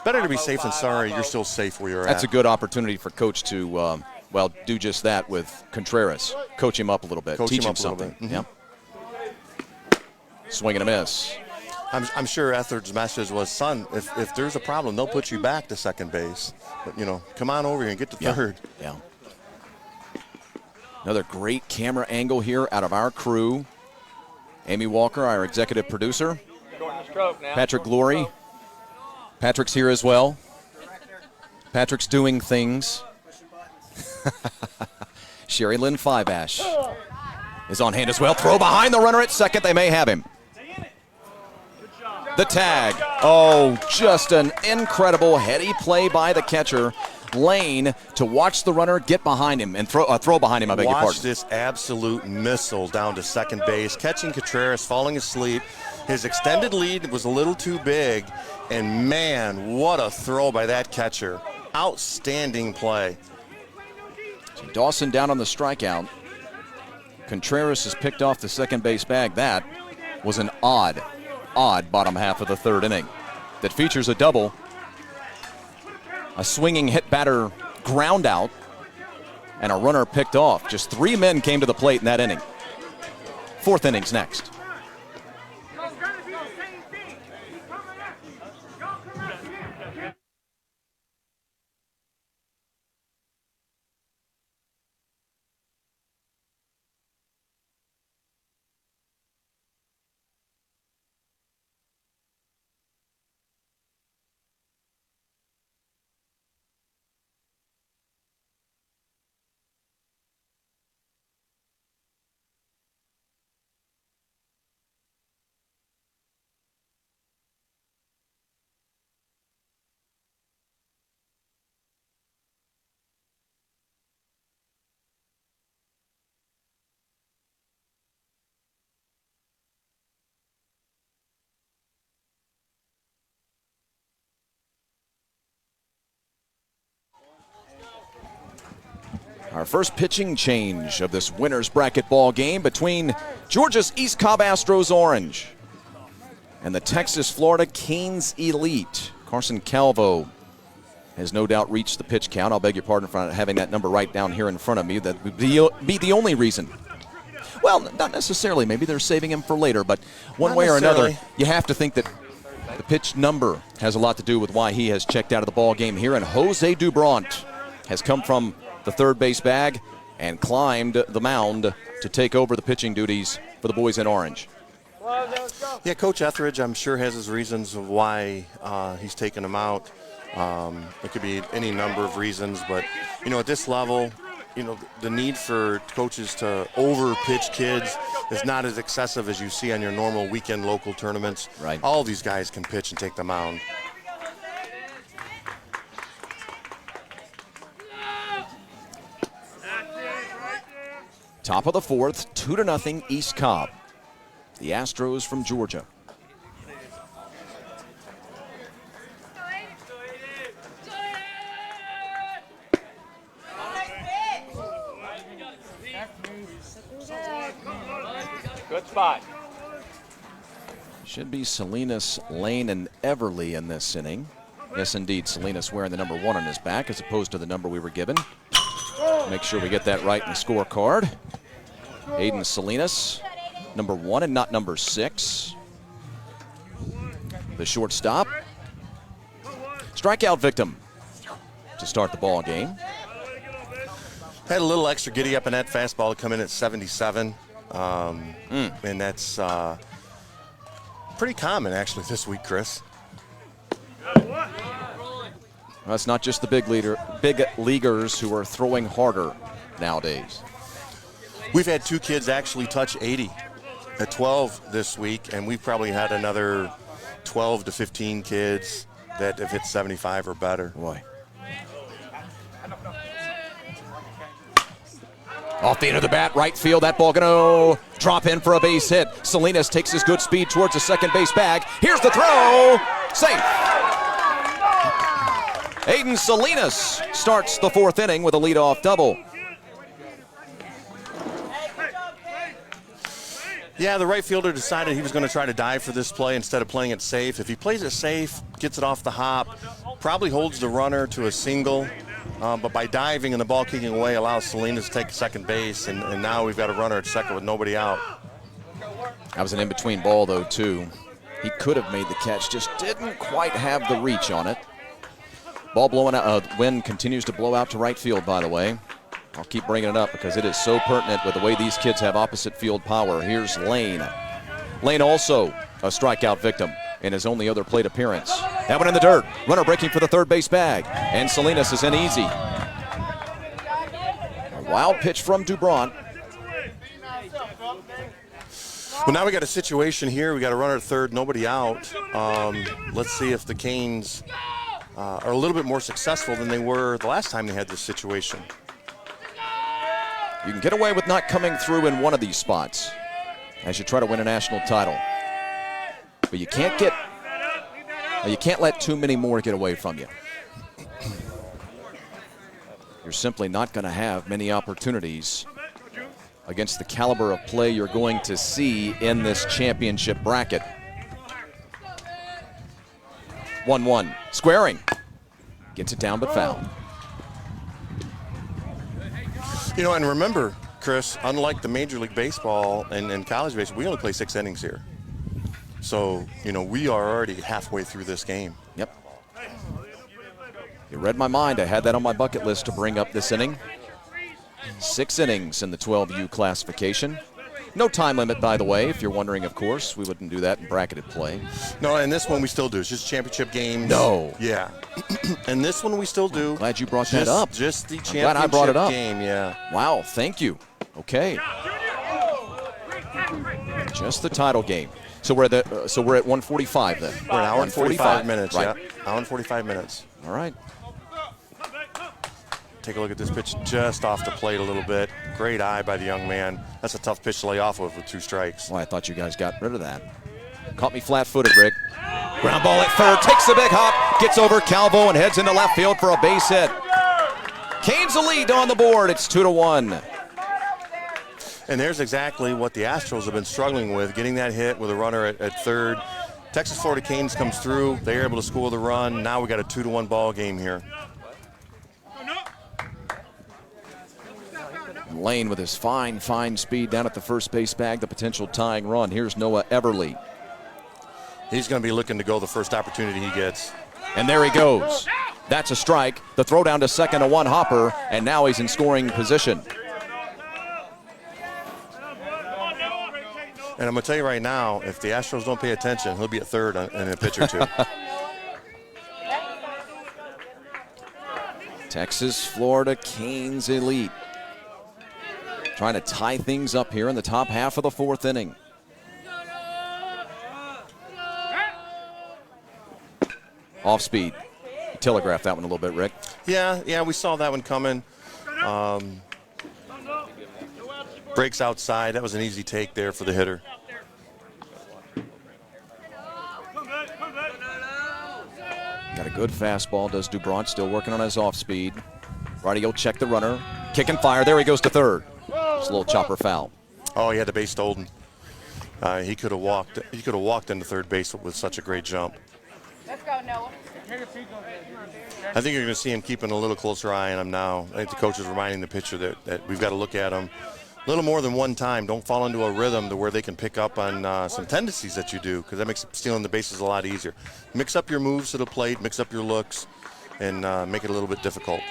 Speaker 2: Better to be safe than sorry. You're still safe where you're at.
Speaker 1: That's a good opportunity for Coach to, well, do just that with Contreras. Coach him up a little bit. Teach him something.
Speaker 2: Mm-hmm.
Speaker 1: Yeah. Swing and a miss.
Speaker 2: I'm sure Etheridge's message was, son, if there's a problem, they'll put you back to second base. But, you know, come on over here and get to third.
Speaker 1: Yeah. Another great camera angle here out of our crew. Amy Walker, our executive producer. Patrick Glory. Patrick's here as well. Patrick's doing things. Sherry Lynn Fiveash is on hand as well. Throw behind the runner at second. They may have him. The tag. Oh, just an incredible heady play by the catcher, Lane, to watch the runner get behind him and throw behind him, I beg your pardon.
Speaker 2: Watch this absolute missile down to second base, catching Contreras, falling asleep. His extended lead was a little too big, and man, what a throw by that catcher. Outstanding play.
Speaker 1: So Dawson down on the strikeout. Contreras is picked off the second base bag. That was an odd bottom half of the third inning that features a double, a swinging hit batter ground out, and a runner picked off. Just 3 men came to the plate in that inning. Fourth inning's next. Our first pitching change of this winner's bracket ball game between Georgia's East Cobb Astros Orange and the Texas Florida Canes Elite. Carson Calvo has no doubt reached the pitch count. I'll beg your pardon for not having that number right down here in front of me. That would be the only reason. Well, not necessarily. Maybe they're saving him for later, but one way or another, you have to think that the pitch number has a lot to do with why he has checked out of the ball game here. And Jose Dubront has come from the third base bag and climbed the mound to take over the pitching duties for the boys in orange.
Speaker 2: Yeah, Coach Etheridge, I'm sure, has his reasons of why he's taken him out. It could be any number of reasons, but, you know, at this level, you know, the need for coaches to over-pitch kids is not as excessive as you see on your normal weekend local tournaments.
Speaker 1: Right.
Speaker 2: All these guys can pitch and take the mound.
Speaker 1: Top of the fourth, 2-0 East Cobb. The Astros from Georgia.
Speaker 4: Good spot.
Speaker 1: Should be Salinas, Lane, and Everly in this inning. Yes, indeed, Salinas wearing the number 1 on his back as opposed to the number we were given. Make sure we get that right in the scorecard. Aiden Salinas, number 1 and not number 6. The shortstop. Strikeout victim. to start the ball game.
Speaker 2: Had a little extra giddy up in that fastball to come in at 77. And that's pretty common, actually, this week, Chris.
Speaker 1: Well, it's not just the big leaguers who are throwing harder nowadays.
Speaker 2: We've had 2 kids actually touch 80 at 12 this week, and we've probably had another 12 to 15 kids that have hit 75 or better.
Speaker 1: Boy. Off the end of the bat, right field. That ball going to drop in for a base hit. Salinas takes his good speed towards the second base bag. Here's the throw. Safe. Aiden Salinas starts the 4th inning with a leadoff double.
Speaker 2: Yeah, the right fielder decided he was going to try to dive for this play instead of playing it safe. If he plays it safe, gets it off the hop, probably holds the runner to a single. But by diving and the ball kicking away allows Salinas to take second base, and now we've got a runner at second with nobody out.
Speaker 1: That was an in-between ball, though, too. He could have made the catch, just didn't quite have the reach on it. Ball blowing out. Wind continues to blow out to right field, by the way. I'll keep bringing it up because it is so pertinent with the way these kids have opposite field power. Here's Lane. Lane also a strikeout victim in his only other plate appearance. That one in the dirt. Runner breaking for the third base bag. And Salinas is in easy. A wild pitch from Dubront.
Speaker 2: Well, now we got a situation here. We got a runner at third, nobody out. Let's see if the Canes are a little bit more successful than they were the last time they had this situation.
Speaker 1: You can get away with not coming through in one of these spots as you try to win a national title. But you can't let too many more get away from you. You're simply not going to have many opportunities against the caliber of play you're going to see in this championship bracket. 1-1, squaring. Gets it down but foul.
Speaker 2: You know, and remember, Chris, unlike the Major League Baseball and college baseball, we only play 6 innings here. So, you know, we are already halfway through this game.
Speaker 1: Yep. You read my mind. I had that on my bucket list to bring up this inning. 6 innings in the 12U classification. No time limit, by the way, if you're wondering, of course. We wouldn't do that in bracketed play.
Speaker 2: No, and this one we still do. It's just championship games.
Speaker 1: No.
Speaker 2: Yeah. And this one we still do.
Speaker 1: Glad you brought that up.
Speaker 2: Just the championship
Speaker 1: glad I brought it up.
Speaker 2: game, yeah.
Speaker 1: Wow, thank you. Okay. Just the title game. So we're at 1:45 then.
Speaker 2: We're an hour and 45 minutes,
Speaker 1: right.
Speaker 2: Yeah. Hour and 45 minutes.
Speaker 1: All right.
Speaker 2: Take a look at this pitch just off the plate a little bit. Great eye by the young man. That's a tough pitch to lay off of with 2 strikes.
Speaker 1: Well, I thought you guys got rid of that. Caught me flat-footed, Rick. Ground ball at third, takes the big hop, gets over Calvo and heads into left field for a base hit. Canes the lead on the board. It's 2-1.
Speaker 2: And there's exactly what the Astros have been struggling with, getting that hit with a runner at third. Texas Florida Canes comes through. They're able to score the run. Now we got a 2-1 ball game here.
Speaker 1: Lane with his fine speed down at the first base bag, the potential tying run. Here's Noah Everly.
Speaker 2: He's going to be looking to go the first opportunity he gets.
Speaker 1: And there he goes. That's a strike. The throw down to second, a one-hopper, and now he's in scoring position.
Speaker 2: And I'm going to tell you right now, if the Astros don't pay attention, he'll be at third in a pitch or two.
Speaker 1: Texas, Florida, Canes elite. Trying to tie things up here in the top half of the 4th inning. Off speed. Telegraphed that one a little bit, Rick.
Speaker 2: Yeah, we saw that one coming. Breaks outside. That was an easy take there for the hitter.
Speaker 1: Got a good fastball, does Dubront, still working on his off speed. Righty will check the runner. Kick and fire. There he goes to third. It's a little chopper foul.
Speaker 2: Oh, he had the base stolen. He could have walked. He could have walked into third base with such a great jump.
Speaker 4: Let's go, Noah.
Speaker 2: I think you're going to see him keeping a little closer eye on him now. I think the coach is reminding the pitcher that we've got to look at him a little more than one time. Don't fall into a rhythm to where they can pick up on some tendencies that you do, because that makes stealing the bases a lot easier. Mix up your moves to the plate, mix up your looks, and make it a little bit difficult.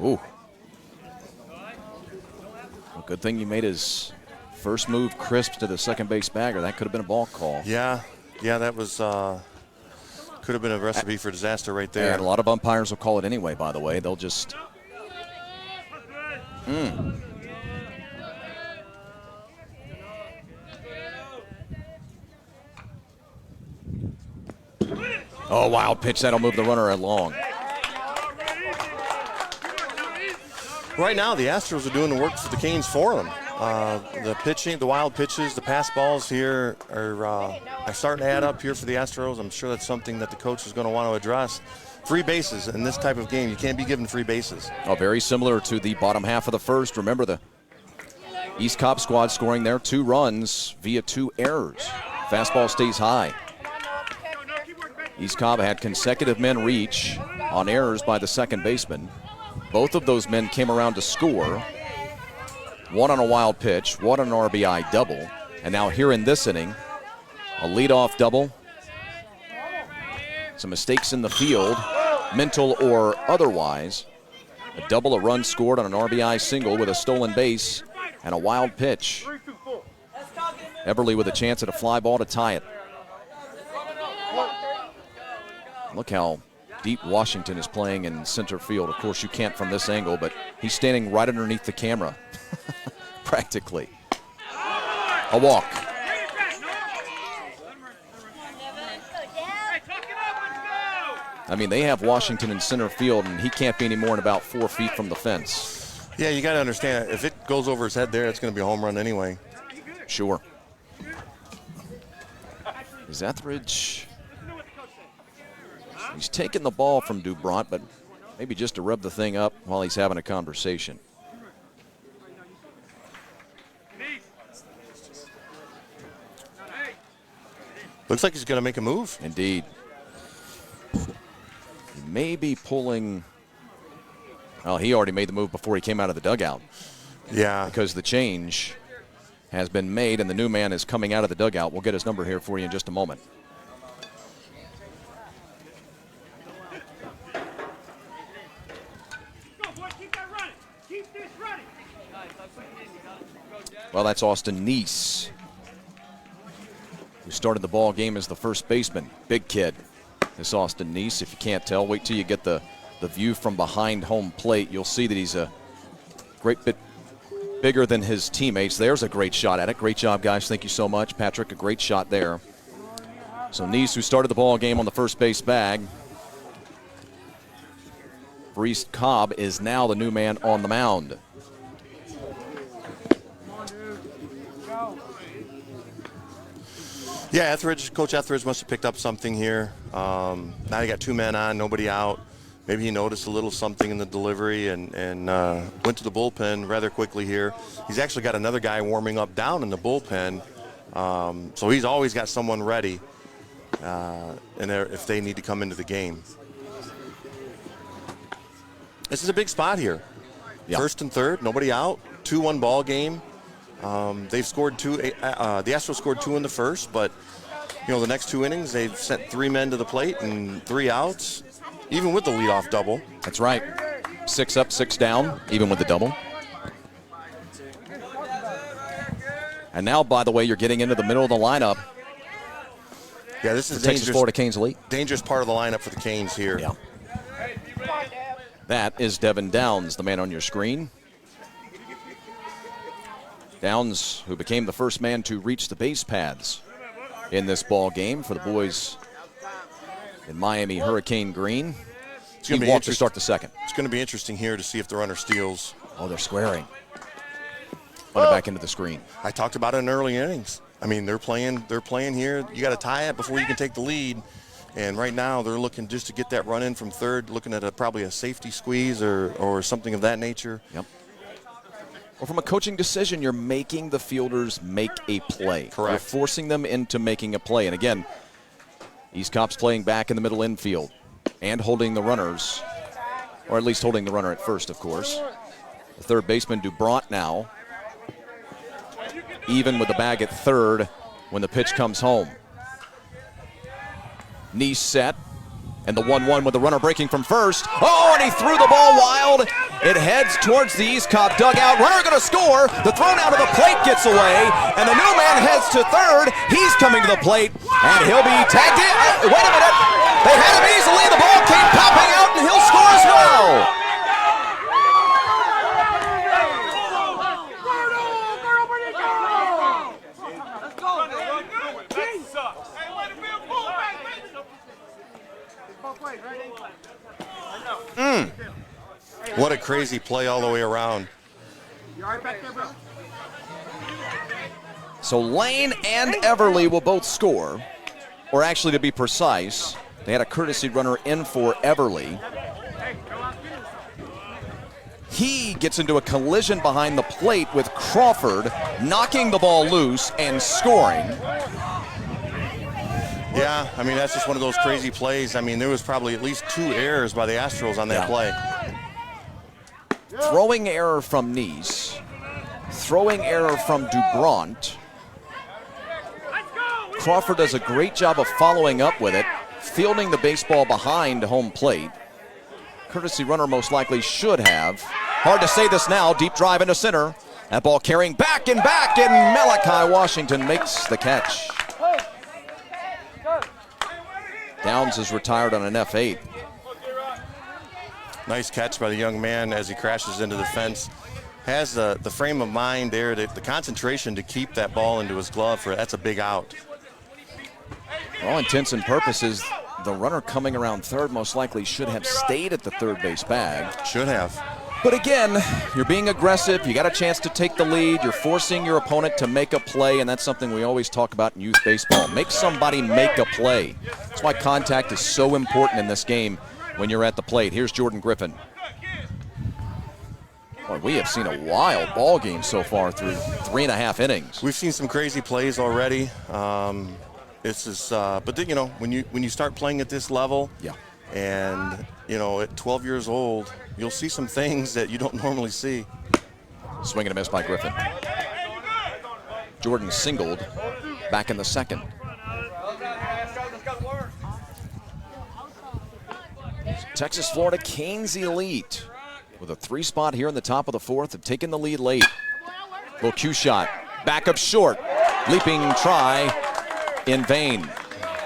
Speaker 1: Ooh. Well, good thing you made his first move crisp to the second base bagger. That could have been a ball call.
Speaker 2: Yeah, that was could have been a recipe for disaster right there.
Speaker 1: And a lot of umpires will call it anyway, by the way. They'll just... Oh, wild pitch. That'll move the runner along.
Speaker 2: Right now, the Astros are doing the work for the Canes for them. The pitching, the wild pitches, the pass balls here are starting to add up here for the Astros. I'm sure that's something that the coach is going to want to address. Free bases in this type of game. You can't be given free bases.
Speaker 1: Oh, very similar to the bottom half of the first. Remember, the East Cobb squad scoring there 2 runs via 2 errors. Fastball stays high. East Cobb had consecutive men reach on errors by the second baseman. Both of those men came around to score. One on a wild pitch, one on an RBI double. And now here in this inning, a leadoff double. Some mistakes in the field, mental or otherwise. A double, a run scored on an RBI single with a stolen base and a wild pitch. Everly with a chance at a fly ball to tie it. Look how deep Washington is playing in center field. Of course, you can't from this angle, but he's standing right underneath the camera, practically. A walk. I mean, they have Washington in center field, and he can't be any more than about 4 feet from the fence.
Speaker 2: Yeah, you got to understand, if it goes over his head there, it's going to be a home run anyway.
Speaker 1: Sure. Is Etheridge... He's taking the ball from Dubront, but maybe just to rub the thing up while he's having a conversation.
Speaker 2: Looks like he's going to make a move.
Speaker 1: Indeed. He may be pulling... Well, he already made the move before he came out of the dugout.
Speaker 2: Yeah.
Speaker 1: Because the change has been made, and the new man is coming out of the dugout. We'll get his number here for you in just a moment. Well, that's Austin Neese, who started the ball game as the first baseman. Big kid, this Austin Neese. If you can't tell, wait till you get the view from behind home plate. You'll see that he's a great bit bigger than his teammates. There's a great shot at it. Great job, guys. Thank you so much. Patrick, a great shot there. So Neese, who started the ball game on the first base bag. For East Cobb is now the new man on the mound.
Speaker 2: Yeah, Coach Etheridge must have picked up something here. Now you got 2 men on, nobody out. Maybe he noticed a little something in the delivery and went to the bullpen rather quickly here. He's actually got another guy warming up down in the bullpen. So he's always got someone ready if they need to come into the game. This is a big spot here.
Speaker 1: Yep.
Speaker 2: First and third, nobody out, 2-1 ball game. They've scored 2. The Astros scored 2 in the first, but the next 2 innings they've sent 3 men to the plate and 3 outs, even with the leadoff double.
Speaker 1: That's right. 6 up, 6 down, even with the double. And now, by the way, you're getting into the middle of the lineup.
Speaker 2: Yeah, this is
Speaker 1: the Texas Florida Canes elite.
Speaker 2: Dangerous part of the lineup for the Canes here.
Speaker 1: Yeah. That is Devin Downs, the man on your screen. Downs, who became the first man to reach the base paths in this ball game for the boys in Miami Hurricane Green. He walked to start the second.
Speaker 2: It's going to be interesting here to see if the runner steals.
Speaker 1: Oh, they're squaring. Run it back into the screen.
Speaker 2: I talked about it in early innings. I mean, they're playing here. You got to tie it before you can take the lead. And right now they're looking just to get that run in from third, looking at probably a safety squeeze or something of that nature.
Speaker 1: Yep. Well, from a coaching decision, you're making the fielders make a play.
Speaker 2: Correct.
Speaker 1: You're forcing them into making a play. And again, East Cobb's playing back in the middle infield and holding the runners, or at least holding the runner at first, of course. The third baseman, Dubront, now even with the bag at third when the pitch comes home. Knee set. And the 1-1 with the runner breaking from first. Oh, and he threw the ball wild. It heads towards the East Cobb dugout. Runner going to score. The thrown out of the plate gets away. And the new man heads to third. He's coming to the plate. And he'll be tagged in. Wait a minute. They had him easily. The ball came popping out, and he'll score as well.
Speaker 2: What a crazy play all the way around.
Speaker 1: So Lane and Everly will both score, or actually, to be precise, they had a courtesy runner in for Everly. He gets into a collision behind the plate with Crawford, knocking the ball loose and scoring.
Speaker 2: Yeah, I mean, that's just one of those crazy plays. I mean, there was probably at least 2 errors by the Astros on that play.
Speaker 1: Throwing error from Nice. Throwing error from Dubront. Crawford does a great job of following up with it, fielding the baseball behind home plate. Courtesy runner most likely should have. Hard to say this now. Deep drive into center. That ball carrying back, and Malachi Washington makes the catch. Downs is retired on an F8.
Speaker 2: Nice catch by the young man as he crashes into the fence. Has the frame of mind there, the concentration to keep that ball into his glove. That's a big out.
Speaker 1: For all intents and purposes, the runner coming around third most likely should have stayed at the third base bag.
Speaker 2: Should have.
Speaker 1: But again, you're being aggressive. You got a chance to take the lead. You're forcing your opponent to make a play, and that's something we always talk about in youth baseball. Make somebody make a play. That's why contact is so important in this game when you're at the plate. Here's Jordan Griffin. Boy, we have seen a wild ball game so far through 3.5 innings.
Speaker 2: We've seen some crazy plays already. But you know, when you start playing at this level, and you know, at 12 years old, you'll see some things that you don't normally see.
Speaker 1: Swing and a miss by Griffin. Jordan singled back in the second. Texas Florida Canes elite with a 3 spot here in the top of the 4th, have taken the lead late. Little cue shot, back up short, leaping try in vain.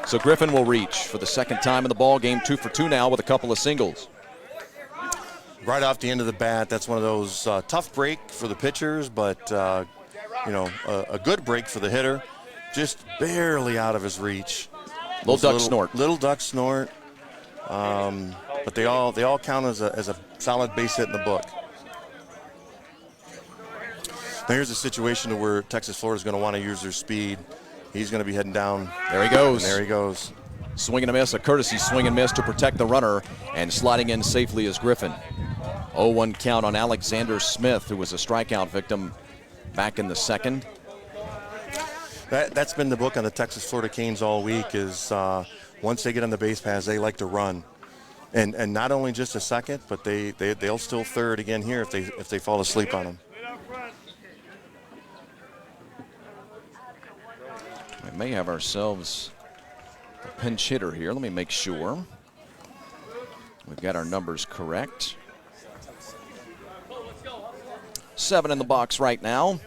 Speaker 1: So Griffin will reach for the second time in the ball game, 2 for 2 now with a couple of singles.
Speaker 2: Right off the end of the bat, that's one of those tough break for the pitchers, but you know, a good break for the hitter. Just barely out of his reach.
Speaker 1: Little duck snort.
Speaker 2: Little duck snort. But they all count as a solid base hit in the book. Now here's a situation where Texas Florida is going to want to use their speed. He's going to be heading down.
Speaker 1: There he goes.
Speaker 2: And there he goes.
Speaker 1: Swing and a miss, a courtesy swing and miss to protect the runner, and sliding in safely is Griffin. 0-1 count on Alexander Smith, who was a strikeout victim back in the second.
Speaker 2: That's been the book on the Texas Florida Canes all week is once they get on the base paths, they like to run. And not only just a second, but they'll still third again here if they fall asleep on them.
Speaker 1: We may have ourselves a pinch hitter here. Let me make sure we've got our numbers correct. 7 in the box right now.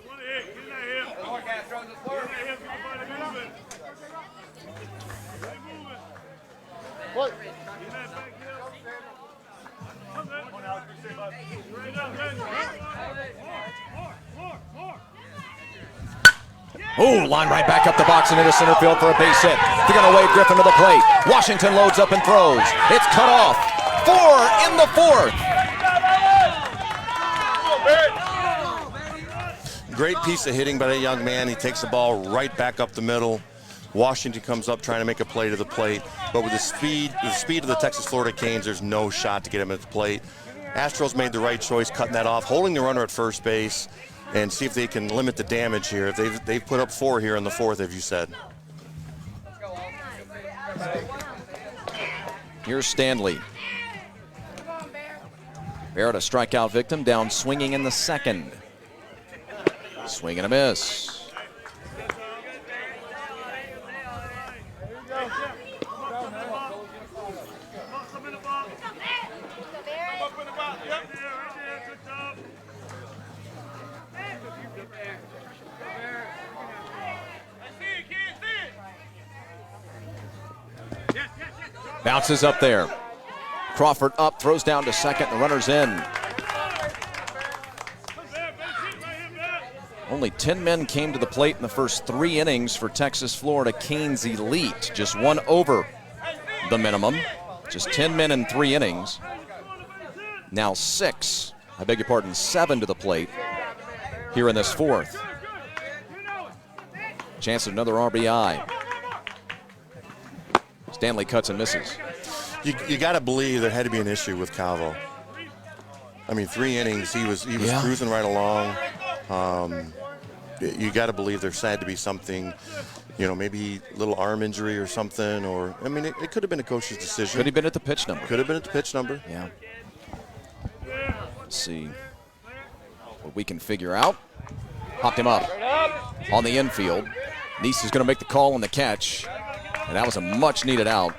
Speaker 1: Oh, line right back up the box and into center field for a base hit. They're going to wave Griffin to the plate. Washington loads up and throws. It's cut off. 4 in the 4th.
Speaker 2: Great piece of hitting by that young man. He takes the ball right back up the middle. Washington comes up trying to make a play to the plate. But with the speed of the Texas Florida Canes, there's no shot to get him at the plate. Astros made the right choice cutting that off, holding the runner at first base, and see if they can limit the damage here. They've put up 4 here in the 4th, as you said.
Speaker 1: Here's Stanley. Barrett, a strikeout victim, down swinging in the second. Swing and a miss. Bounces up there. Crawford up, throws down to second, the runner's in. Only 10 men came to the plate in the first 3 innings for Texas Florida Canes Elite. Just 1 over the minimum. Just 10 men in 3 innings. Now 7 to the plate here in this 4th. Chance of another RBI. Stanley cuts and misses.
Speaker 2: You got to believe there had to be an issue with Calvo. I mean, 3 innings, he was cruising right along. You got to believe there had to be something, maybe a little arm injury or something. Or I mean, it could have been a coach's decision.
Speaker 1: Could have been at the pitch number.
Speaker 2: Could have been at the pitch number.
Speaker 1: Yeah. Let's see what we can figure out. Popped him up on the infield. Neese is going to make the call on the catch. And that was a much-needed out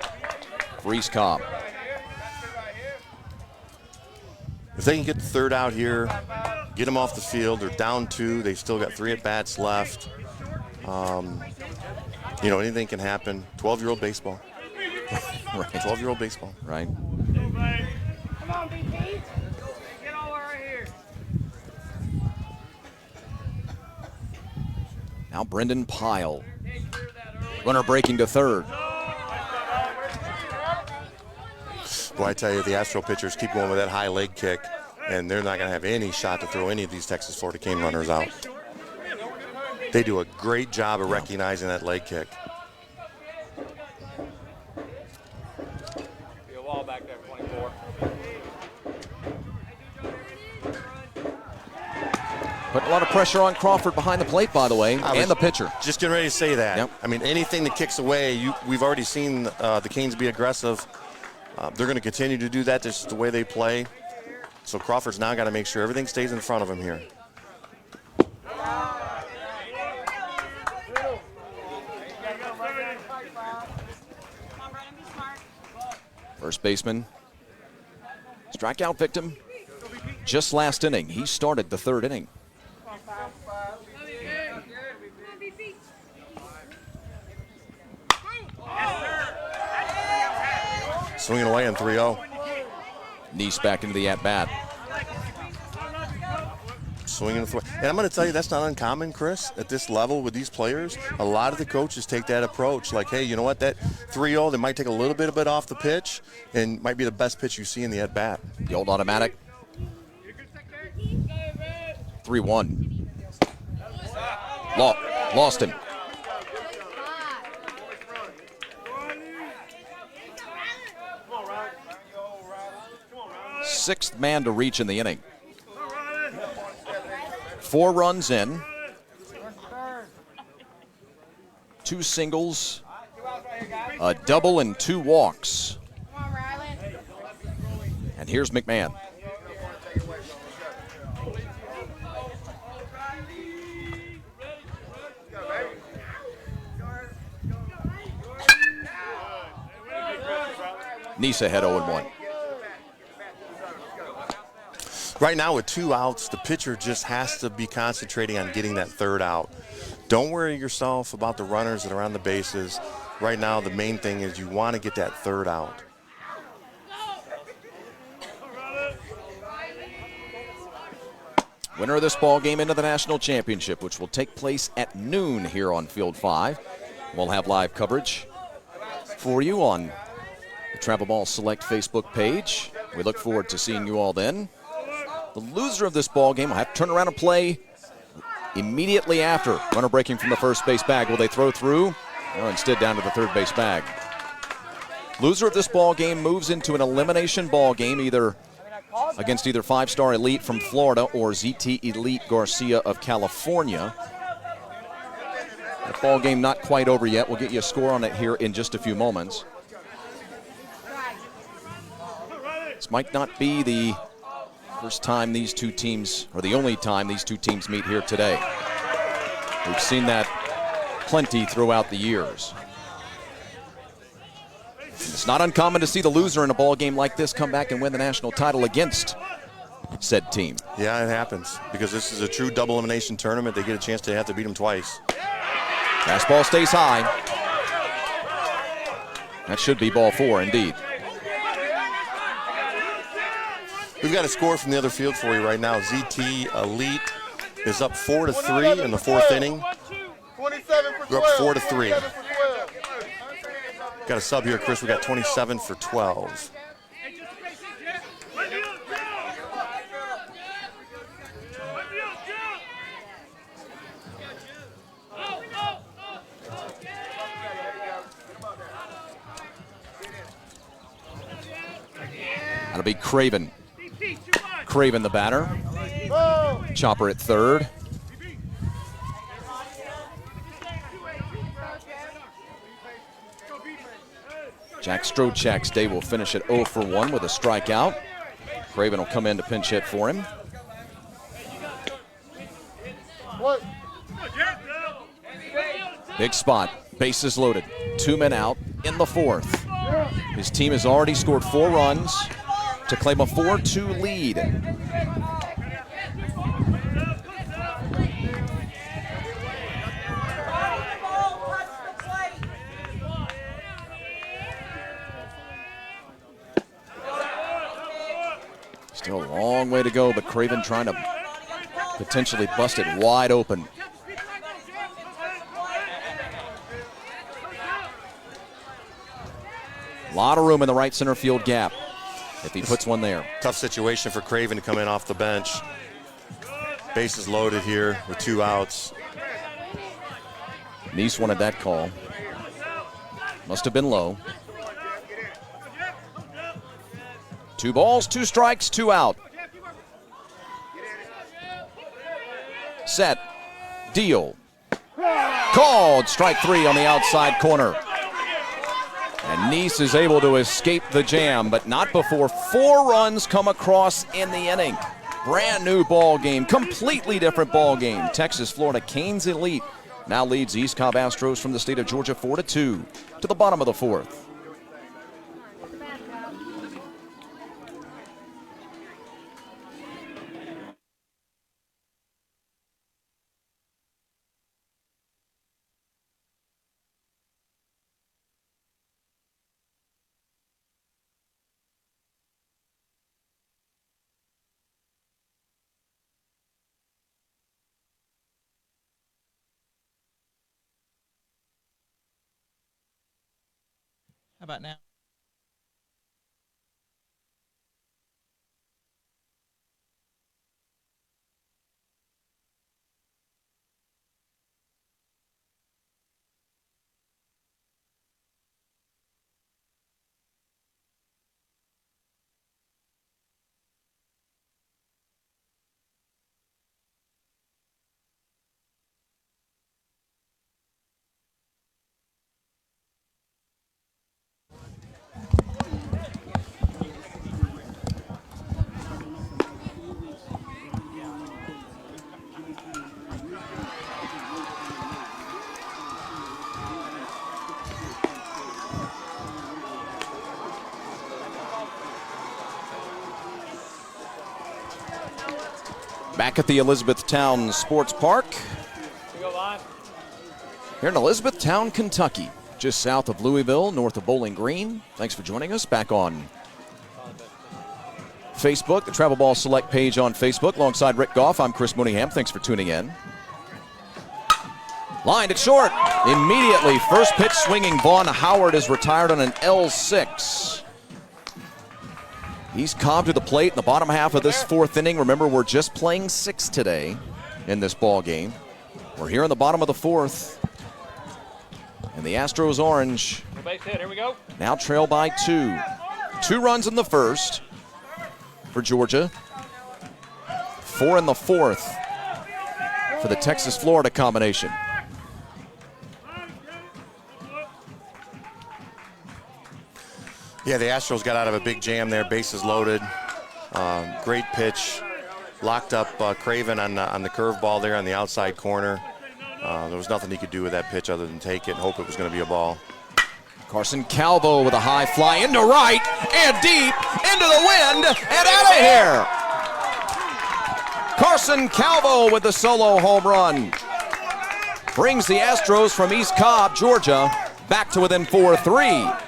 Speaker 1: for East Cobb.
Speaker 2: If they can get the 3rd out here, get them off the field, they're down 2. They've still got 3 at-bats left. Anything can happen. 12-year-old baseball.
Speaker 1: Right.
Speaker 2: 12-year-old baseball.
Speaker 1: Right.
Speaker 4: Come on, BP. Get all right here.
Speaker 1: Now Brendan Pyle. Runner breaking to 3rd.
Speaker 2: Boy, I tell you, the Astro pitchers keep going with that high leg kick, and they're not going to have any shot to throw any of these Texas Florida Cane runners out. They do a great job of recognizing that leg kick.
Speaker 4: Be a wall back there, 24.
Speaker 1: Putting a lot of pressure on Crawford behind the plate, by the way, and the pitcher.
Speaker 2: Just getting ready to say that.
Speaker 1: Yep.
Speaker 2: I mean, anything that kicks away, we've already seen the Canes be aggressive. They're going to continue to do that. This is the way they play. So Crawford's now got to make sure everything stays in front of him here.
Speaker 1: First baseman, strikeout victim, just last inning. He started the 3rd inning.
Speaker 2: Swinging away in 3-0.
Speaker 1: Neese back into the at-bat.
Speaker 2: Swinging the and I'm going to tell you, that's not uncommon, Chris, at this level with these players. A lot of the coaches take that approach. Like, hey, you know what, that 3-0, they might take a little bit of it off the pitch and might be the best pitch you see in the at-bat.
Speaker 1: The old automatic. 3-1. Lost him. Sixth man to reach in the inning. 4 runs in. 2 singles, a double, and 2 walks. And here's McMahon. Neese ahead 0-1.
Speaker 2: Right now with 2 outs, the pitcher just has to be concentrating on getting that 3rd out. Don't worry yourself about the runners that are on the bases. Right now, the main thing is you want to get that 3rd out.
Speaker 1: Winner of this ball game into the national championship, which will take place at noon here on Field 5. We'll have live coverage for you on the Travel Ball Select Facebook page. We look forward to seeing you all then. The loser of this ball game will have to turn around and play immediately after. Runner breaking from the first base bag. Will they throw through? Or instead down to the third base bag. Loser of this ball game moves into an elimination ball game, either against either 5-star Elite from Florida or ZT Elite Garcia of California. That ball game not quite over yet. We'll get you a score on it here in just a few moments. This might not be the first time these two teams, or the only time these two teams meet here today. We've seen that plenty throughout the years. It's not uncommon to see the loser in a ball game like this come back and win the national title against said team.
Speaker 2: Yeah, it happens because this is a true double elimination tournament. They get a chance to have to beat them twice.
Speaker 1: Fastball stays high. That should be ball 4, indeed.
Speaker 2: We've got a score from the other field for you right now. ZT Elite is up 4-3 in the 4th inning. We're up 4-3. Got a sub here, Chris. We got 27 for 12.
Speaker 1: That'll be Craven. Craven the batter. Chopper at third. Jack Strochak's day will finish at 0 for 1 with a strikeout. Craven will come in to pinch hit for him. Big spot, bases loaded, 2 men out in the 4th. His team has already scored 4 runs to claim a 4-2 lead. Still a long way to go, but Craven trying to potentially bust it wide open. A lot of room in the right center field gap if he puts one there.
Speaker 2: Tough situation for Craven to come in off the bench. Bases loaded here with 2 outs.
Speaker 1: Neese wanted that call. Must have been low. 2 balls, 2 strikes, 2 out. Set. Deal. Called. Strike 3 on the outside corner. And Neese is able to escape the jam, but not before 4 runs come across in the inning. Brand new ball game, completely different ball game. Texas, Florida, Canes Elite now leads East Cobb Astros from the state of Georgia 4-2 to the bottom of the 4th.
Speaker 3: How about now?
Speaker 1: Back at the Elizabethtown Sports Park here in Elizabethtown, Kentucky, just south of Louisville, north of Bowling Green. Thanks for joining us back on Facebook, the Travel Ball Select page on Facebook. Alongside Rick Goff, I'm Chris Mooneyham. Thanks for tuning in. Lined at short. Immediately, first pitch swinging. Vaughn Howard is retired on an L6. He's Cobb to the plate in the bottom half of this 4th inning. Remember, we're just playing 6 today in this ball game. We're here in the bottom of the 4th. And the Astros orange
Speaker 4: Base hit. Here we go.
Speaker 1: now trail by 2. 2 runs in the 1st for Georgia. 4 in the 4th for the Texas-Florida combination.
Speaker 2: Yeah, the Astros got out of a big jam there, bases loaded. Great pitch. Locked up Craven on the curveball there on the outside corner. There was nothing he could do with that pitch other than take it and hope it was going to be a ball.
Speaker 1: Carson Calvo with a high fly into right and deep into the wind and out of here. Carson Calvo with the solo home run brings the Astros from East Cobb, Georgia, back to within 4-3.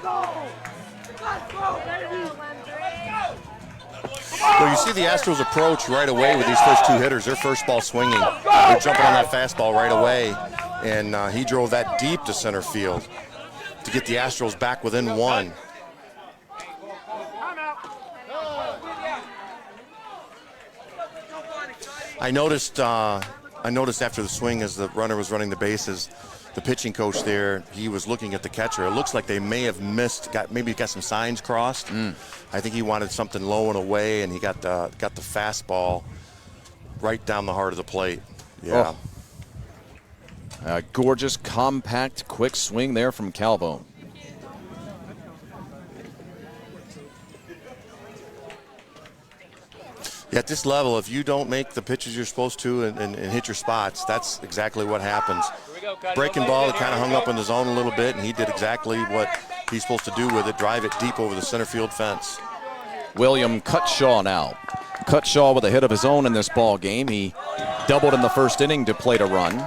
Speaker 2: Well, you see the Astros approach right away with these first two hitters. Their first ball swinging. They're jumping on that fastball right away. And he drove that deep to center field to get the Astros back within one. I noticed after the swing, as the runner was running the bases, the pitching coach there, he was looking at the catcher. It looks like they may have maybe got some signs crossed. I think he wanted something low and away, and he got the fastball right down the heart of the plate. Yeah.
Speaker 1: Oh. A gorgeous, compact, quick swing there from Calvo.
Speaker 2: Yeah, at this level, if you don't make the pitches you're supposed to and hit your spots, that's exactly what happens. Breaking ball, it kind of hung up in the zone a little bit, and he did exactly what he's supposed to do with it, drive it deep over the center field fence.
Speaker 1: William Cutshaw now. Cutshaw with a hit of his own in this ball game. He doubled in the first inning to plate a run.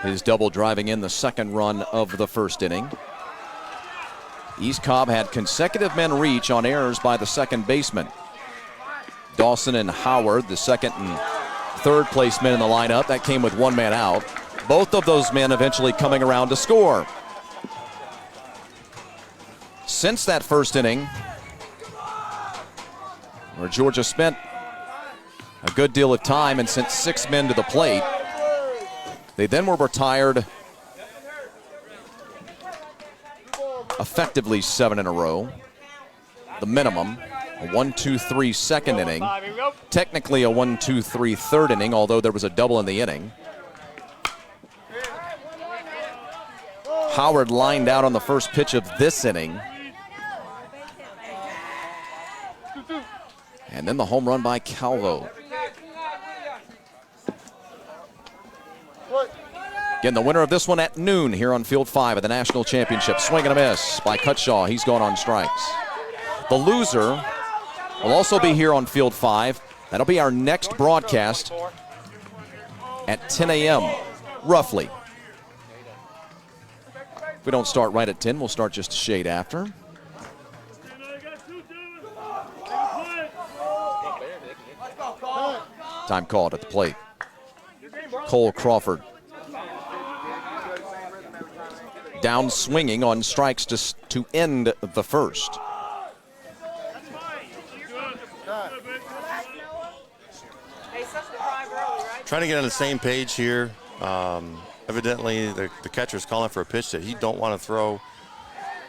Speaker 1: His double driving in the second run of the first inning. East Cobb had consecutive men reach on errors by the second baseman. Dawson and Howard, the second and third placemen in the lineup. That came with one man out. Both of those men eventually coming around to score. Since that first inning, where Georgia spent a good deal of time and sent 6 men to the plate, they then were retired effectively 7 in a row. The minimum, a 1-2-3 second inning. Technically a 1-2-3 third inning, although there was a double in the inning. Howard lined out on the first pitch of this inning. And then the home run by Calvo. Again, the winner of this one at noon here on Field 5 of the National Championship. Swing and a miss by Cutshaw. He's gone on strikes. The loser will also be here on Field 5. That'll be our next broadcast at 10 a.m., roughly. If we don't start right at 10, we'll start just a shade after. Time called at the plate. Cole Crawford. Down swinging on strikes to end the first.
Speaker 2: Trying to get on the same page here. Evidently, the catcher's calling for a pitch that he don't want to throw.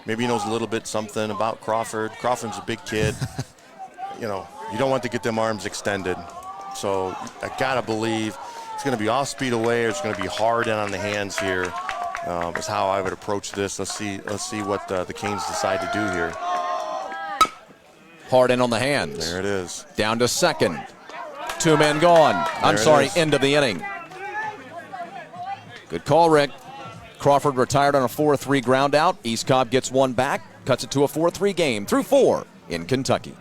Speaker 2: Maybe he knows a little bit something about Crawford. Crawford's a big kid. You don't want to get them arms extended. So I gotta believe it's going to be off speed away, or it's going to be hard in on the hands here. Is how I would approach this. Let's see what the Canes decide to do here.
Speaker 1: Hard in on the hands.
Speaker 2: There it is.
Speaker 1: Down to second. 2 men gone. End of the inning. Good call, Rick. Crawford retired on a 4-3 ground out. East Cobb gets one back, cuts it to a 4-3 game through 4 in Kentucky.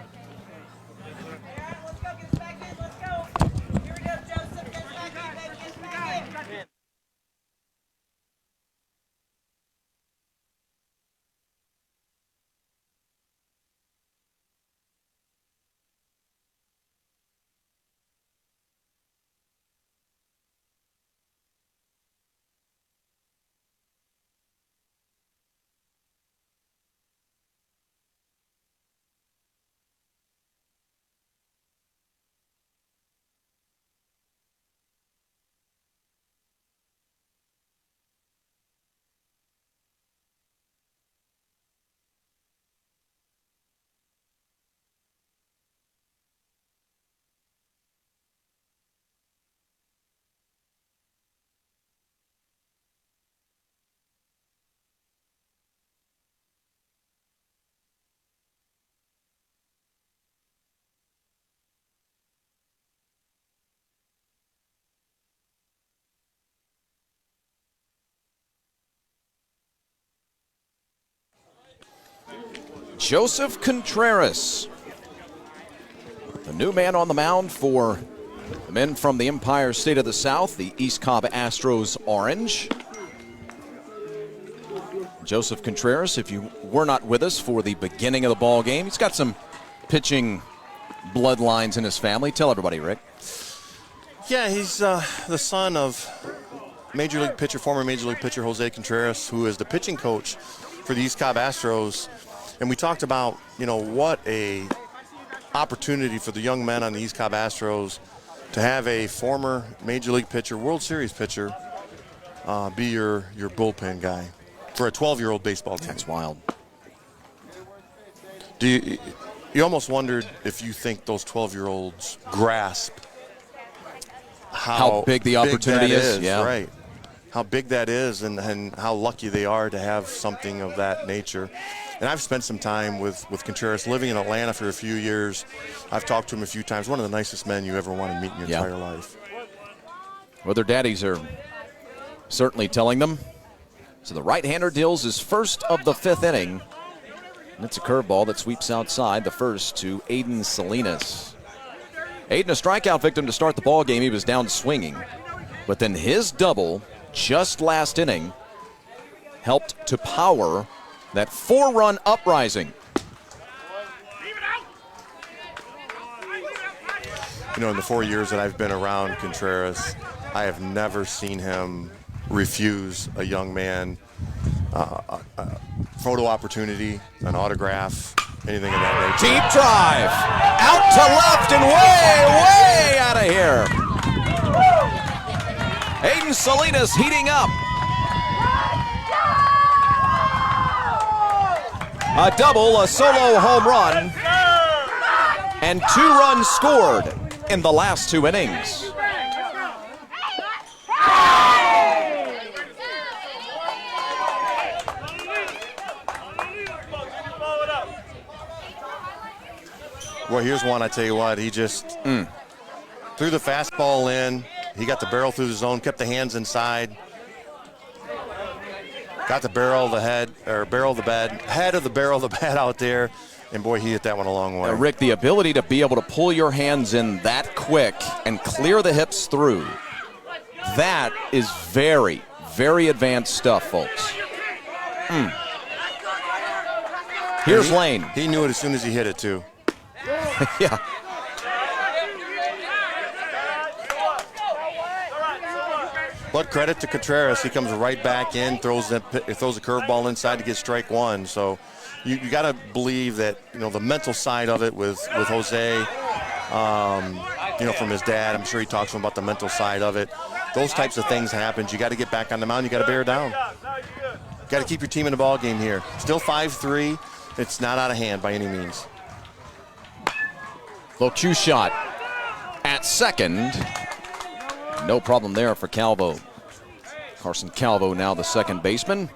Speaker 1: Joseph Contreras, the new man on the mound for the men from the Empire State of the South, the East Cobb Astros Orange. Joseph Contreras, if you were not with us for the beginning of the ball game, he's got some pitching bloodlines in his family. Tell everybody, Rick.
Speaker 2: Yeah, he's the son of former Major League pitcher Jose Contreras, who is the pitching coach for the East Cobb Astros. And we talked about, what a opportunity for the young men on the East Cobb Astros to have a former Major League pitcher, World Series pitcher, be your bullpen guy for a 12-year-old baseball team.
Speaker 1: That's wild.
Speaker 2: You almost wondered if you think those 12-year-olds grasp
Speaker 1: how big the opportunity is. Yeah.
Speaker 2: Right. How big that is and how lucky they are to have something of that nature. And I've spent some time with Contreras, living in Atlanta for a few years. I've talked to him a few times. One of the nicest men you ever want to meet in your entire life.
Speaker 1: Well, their daddies are certainly telling them. So the right-hander deals his first of the 5th inning. And it's a curveball that sweeps outside, the first to Aiden Salinas. Aiden, a strikeout victim to start the ball game. He was down swinging. But then his double just last inning helped to power that 4-run uprising.
Speaker 2: In the 4 years that I've been around Contreras, I have never seen him refuse a young man a photo opportunity, an autograph, anything of that nature.
Speaker 1: Deep drive, out to left and way out of here. Aiden Salinas heating up. A double, a solo home run, and 2 runs scored in the last 2 innings.
Speaker 2: Well, here's one, I tell you what, he just threw the fastball in. He got the barrel through the zone, kept the hands inside. Got the barrel of the head of the barrel of the bat out there, and boy, he hit that one a long way.
Speaker 1: Rick, the ability to be able to pull your hands in that quick and clear the hips through, that is very, very advanced stuff, folks. Here's Lane.
Speaker 2: He knew it as soon as he hit it, too.
Speaker 1: Yeah.
Speaker 2: But credit to Contreras, he comes right back in, throws a curveball inside to get strike 1. So you got to believe that the mental side of it with Jose, from his dad. I'm sure he talks to him about the mental side of it. Those types of things happen. You got to get back on the mound. You got to bear down. Got to keep your team in the ball game here. Still 5-3. It's not out of hand by any means.
Speaker 1: Low cue shot at second. No problem there for Calvo. Carson Calvo now the second baseman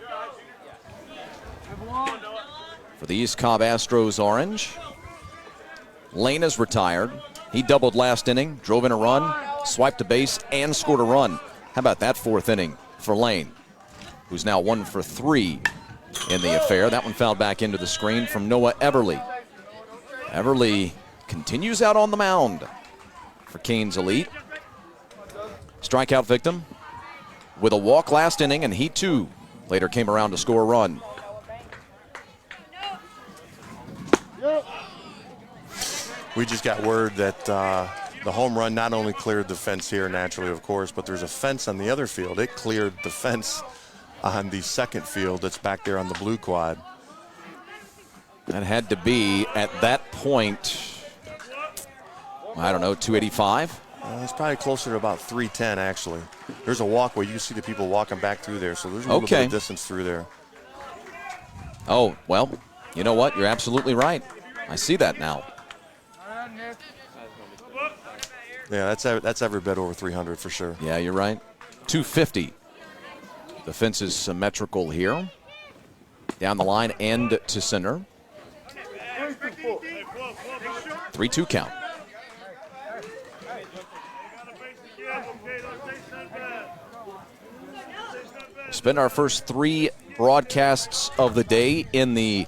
Speaker 1: for the East Cobb Astros orange. Lane is retired. He doubled last inning, drove in a run, swiped a base, and scored a run. How about that 4th inning for Lane, who's now 1 for 3 in the affair. That one fouled back into the screen from Noah Everly. Everly continues out on the mound for Canes Elite. Strikeout victim with a walk last inning, and he too later came around to score a run.
Speaker 2: We just got word that the home run not only cleared the fence here naturally, of course, but there's a fence on the other field. It cleared the fence on the second field that's back there on the blue quad.
Speaker 1: That had to be, at that point, I don't know, 285?
Speaker 2: It's probably closer to about 310, actually. There's a walkway. You see the people walking back through there, so there's a little bit of distance through there.
Speaker 1: Oh, well, you know what? You're absolutely right. I see that now.
Speaker 2: Yeah, that's every bit over 300 for sure.
Speaker 1: Yeah, you're right. 250. The fence is symmetrical here. Down the line, end to center. 3-2 count. Spend our first 3 broadcasts of the day in the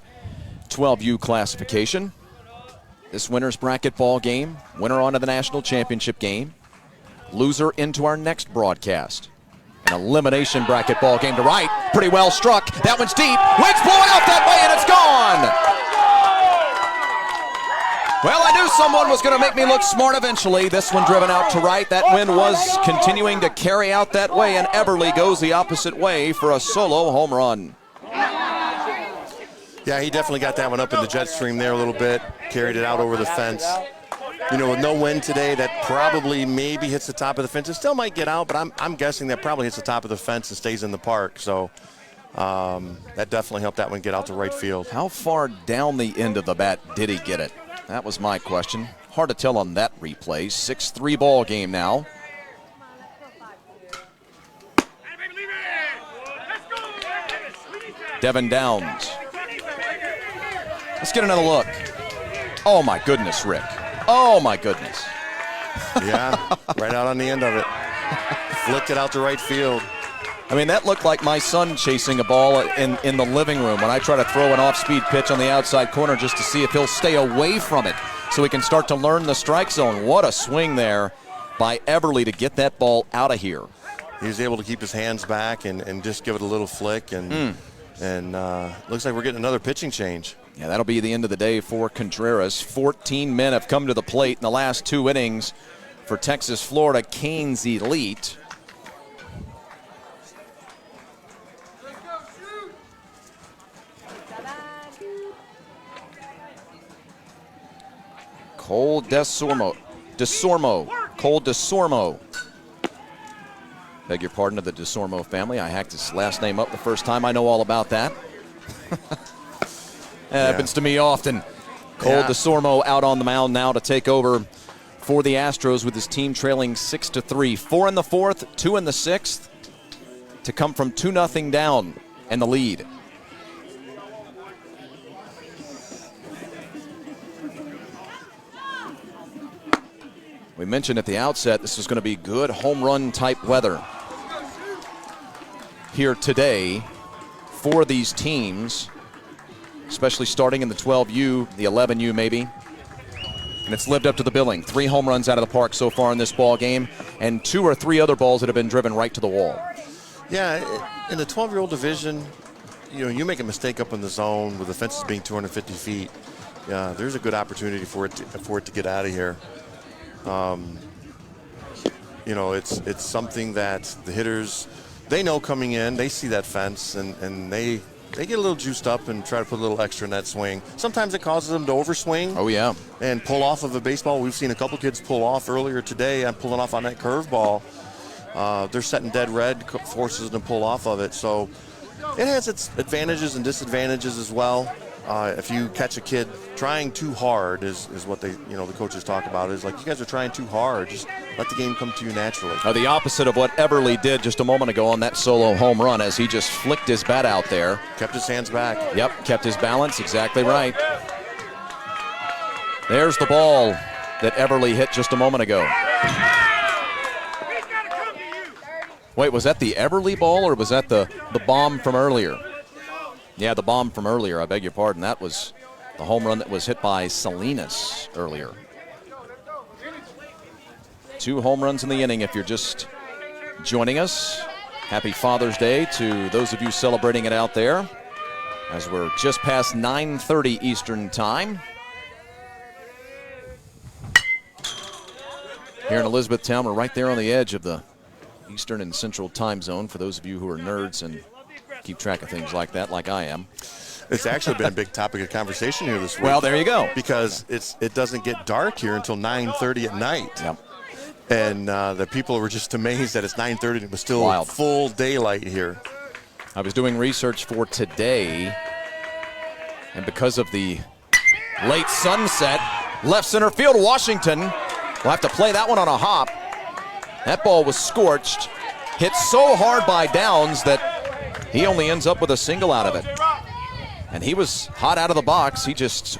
Speaker 1: 12U classification. This winner's bracket ball game, winner on to the national championship game, loser into our next broadcast. An elimination bracket ball game to right. Pretty well struck. That one's deep. Wind's blowing out that way, and it's gone. Well, I knew someone was going to make me look smart eventually. This one driven out to right. That wind was continuing to carry out that way, and Everly goes the opposite way for a solo home run.
Speaker 2: Yeah, he definitely got that one up in the jet stream there a little bit, carried it out over the fence. You know, with no wind today, that probably maybe hits the top of the fence. It still might get out, but I'm guessing that probably hits the top of the fence and stays in the park. So that definitely helped that one get out to right field.
Speaker 1: How far down the end of the bat did he get it? That was my question. Hard to tell on that replay. 6-3 ball game now. Devin Downs. Let's get another look. Oh my goodness, Rick. Oh my goodness.
Speaker 2: Yeah, right out on the end of it. Flicked it out to right field.
Speaker 1: I mean, that looked like my son chasing a ball in the living room when I try to throw an off-speed pitch on the outside corner just to see if he'll stay away from it so he can start to learn the strike zone. What a swing there by Everly to get that ball out of here.
Speaker 2: He was able to keep his hands back and just give it a little flick, and looks like we're getting another pitching change.
Speaker 1: Yeah, that'll be the end of the day for Contreras. 14 men have come to the plate in the last 2 innings for Texas Florida Canes Elite. Cole Desormo. Cole Desormo. Beg your pardon of the Desormo family. I hacked his last name up the first time. I know all about that. Happens to me often. Cole Desormo out on the mound now to take over for the Astros with his team trailing 6-3. 4 in the fourth, 2 in the sixth to come from 2-0 down and the lead. We mentioned at the outset this is going to be good home run type weather here today for these teams, especially starting in the 12U, the 11U maybe. And it's lived up to the billing. 3 home runs out of the park so far in this ball game, and 2 or 3 other balls that have been driven right to the wall.
Speaker 2: Yeah, in the 12-year-old division, you know, you make a mistake up in the zone with the fences being 250 feet. Yeah, there's a good opportunity for it to get out of here. You know, it's something that the hitters, they know coming in, they see that fence, and they get a little juiced up and try to put a little extra in that swing. Sometimes it causes them to overswing.
Speaker 1: Oh, yeah.
Speaker 2: And pull off of a baseball. We've seen a couple kids pull off earlier today. I'm pulling off on that curveball. They're setting dead red, forces them to pull off of it. So it has its advantages and disadvantages as well. If you catch a kid trying too hard is what they, you know, the coaches talk about, is like, you guys are trying too hard. Just let the game come to you naturally.
Speaker 1: The opposite of what Everly did just a moment ago on that solo home run as he just flicked his bat out there.
Speaker 2: Kept his hands back.
Speaker 1: Yep, kept his balance. Exactly right. There's the ball that Everly hit just a moment ago. Wait, was that the Everly ball or was that the bomb from earlier? Yeah, the bomb from earlier, I beg your pardon. That was the home run that was hit by Salinas earlier. 2 home runs in the inning if you're just joining us. Happy Father's Day to those of you celebrating it out there as we're just past 9:30 Eastern Time. Here in Elizabethtown, we're right there on the edge of the Eastern and Central time zone for those of you who are nerds and keep track of things like that, like I am.
Speaker 2: It's actually been a big topic of conversation here this week.
Speaker 1: Well, there you go.
Speaker 2: Because it doesn't get dark here until 9:30 at night.
Speaker 1: Yep.
Speaker 2: And the people were just amazed that it's 9:30 and it was still full daylight here.
Speaker 1: I was doing research for today, and because of the late sunset, left center field, Washington will have to play that one on a hop. That ball was scorched, hit so hard by Downs that he only ends up with a single out of it. And he was hot out of the box. He just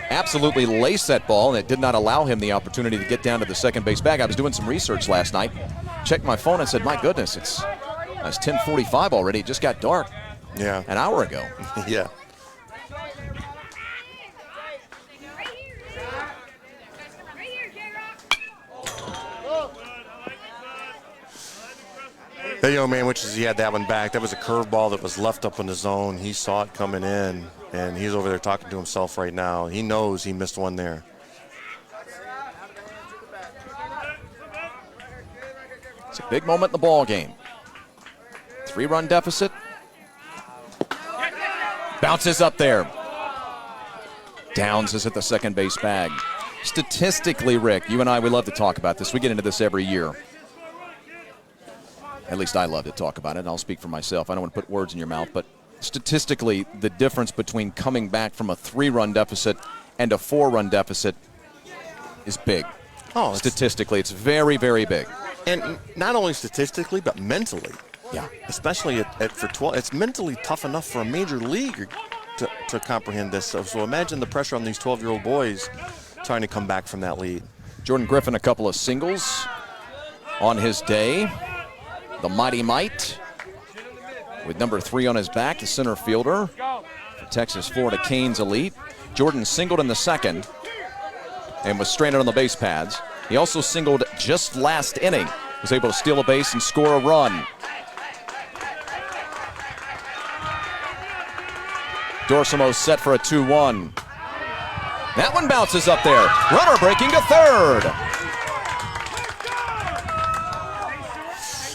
Speaker 1: absolutely laced that ball, and it did not allow him the opportunity to get down to the second base bag. I was doing some research last night, checked my phone and said, my goodness, it's 10:45 already. It just got dark an hour ago.
Speaker 2: Yeah. That young man wishes he had that one back. That was a curveball that was left up in the zone. He saw it coming in, and he's over there talking to himself right now. He knows he missed one there.
Speaker 1: It's a big moment in the ball game. 3-run deficit. Bounces up there. Downs is at the second base bag. Statistically, Rick, you and I, we love to talk about this. We get into this every year. At least I love to talk about it, and I'll speak for myself. I don't want to put words in your mouth, but statistically, the difference between coming back from a 3-run deficit and a 4-run deficit is big. Oh, statistically, it's very, very big.
Speaker 2: And not only statistically, but mentally.
Speaker 1: Yeah.
Speaker 2: Especially for 12. It's mentally tough enough for a major league to comprehend this. So imagine the pressure on these 12-year-old boys trying to come back from that lead.
Speaker 1: Jordan Griffin, a couple of singles on his day. The Mighty Might with number 3 on his back, the center fielder for Texas Florida Canes elite. Jordan singled in the second and was stranded on the base pads. He also singled just last inning. Was able to steal a base and score a run. Dorsimo set for a 2-1. That one bounces up there. Runner breaking to third.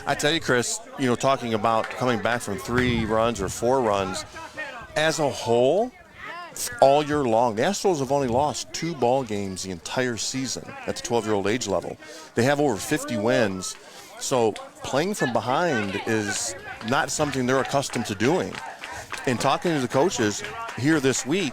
Speaker 2: I tell you, Chris, talking about coming back from 3 runs or 4 runs, as a whole, all year long, the Astros have only lost 2 ball games the entire season at the 12-year-old age level. They have over 50 wins, so playing from behind is not something they're accustomed to doing. And talking to the coaches here this week,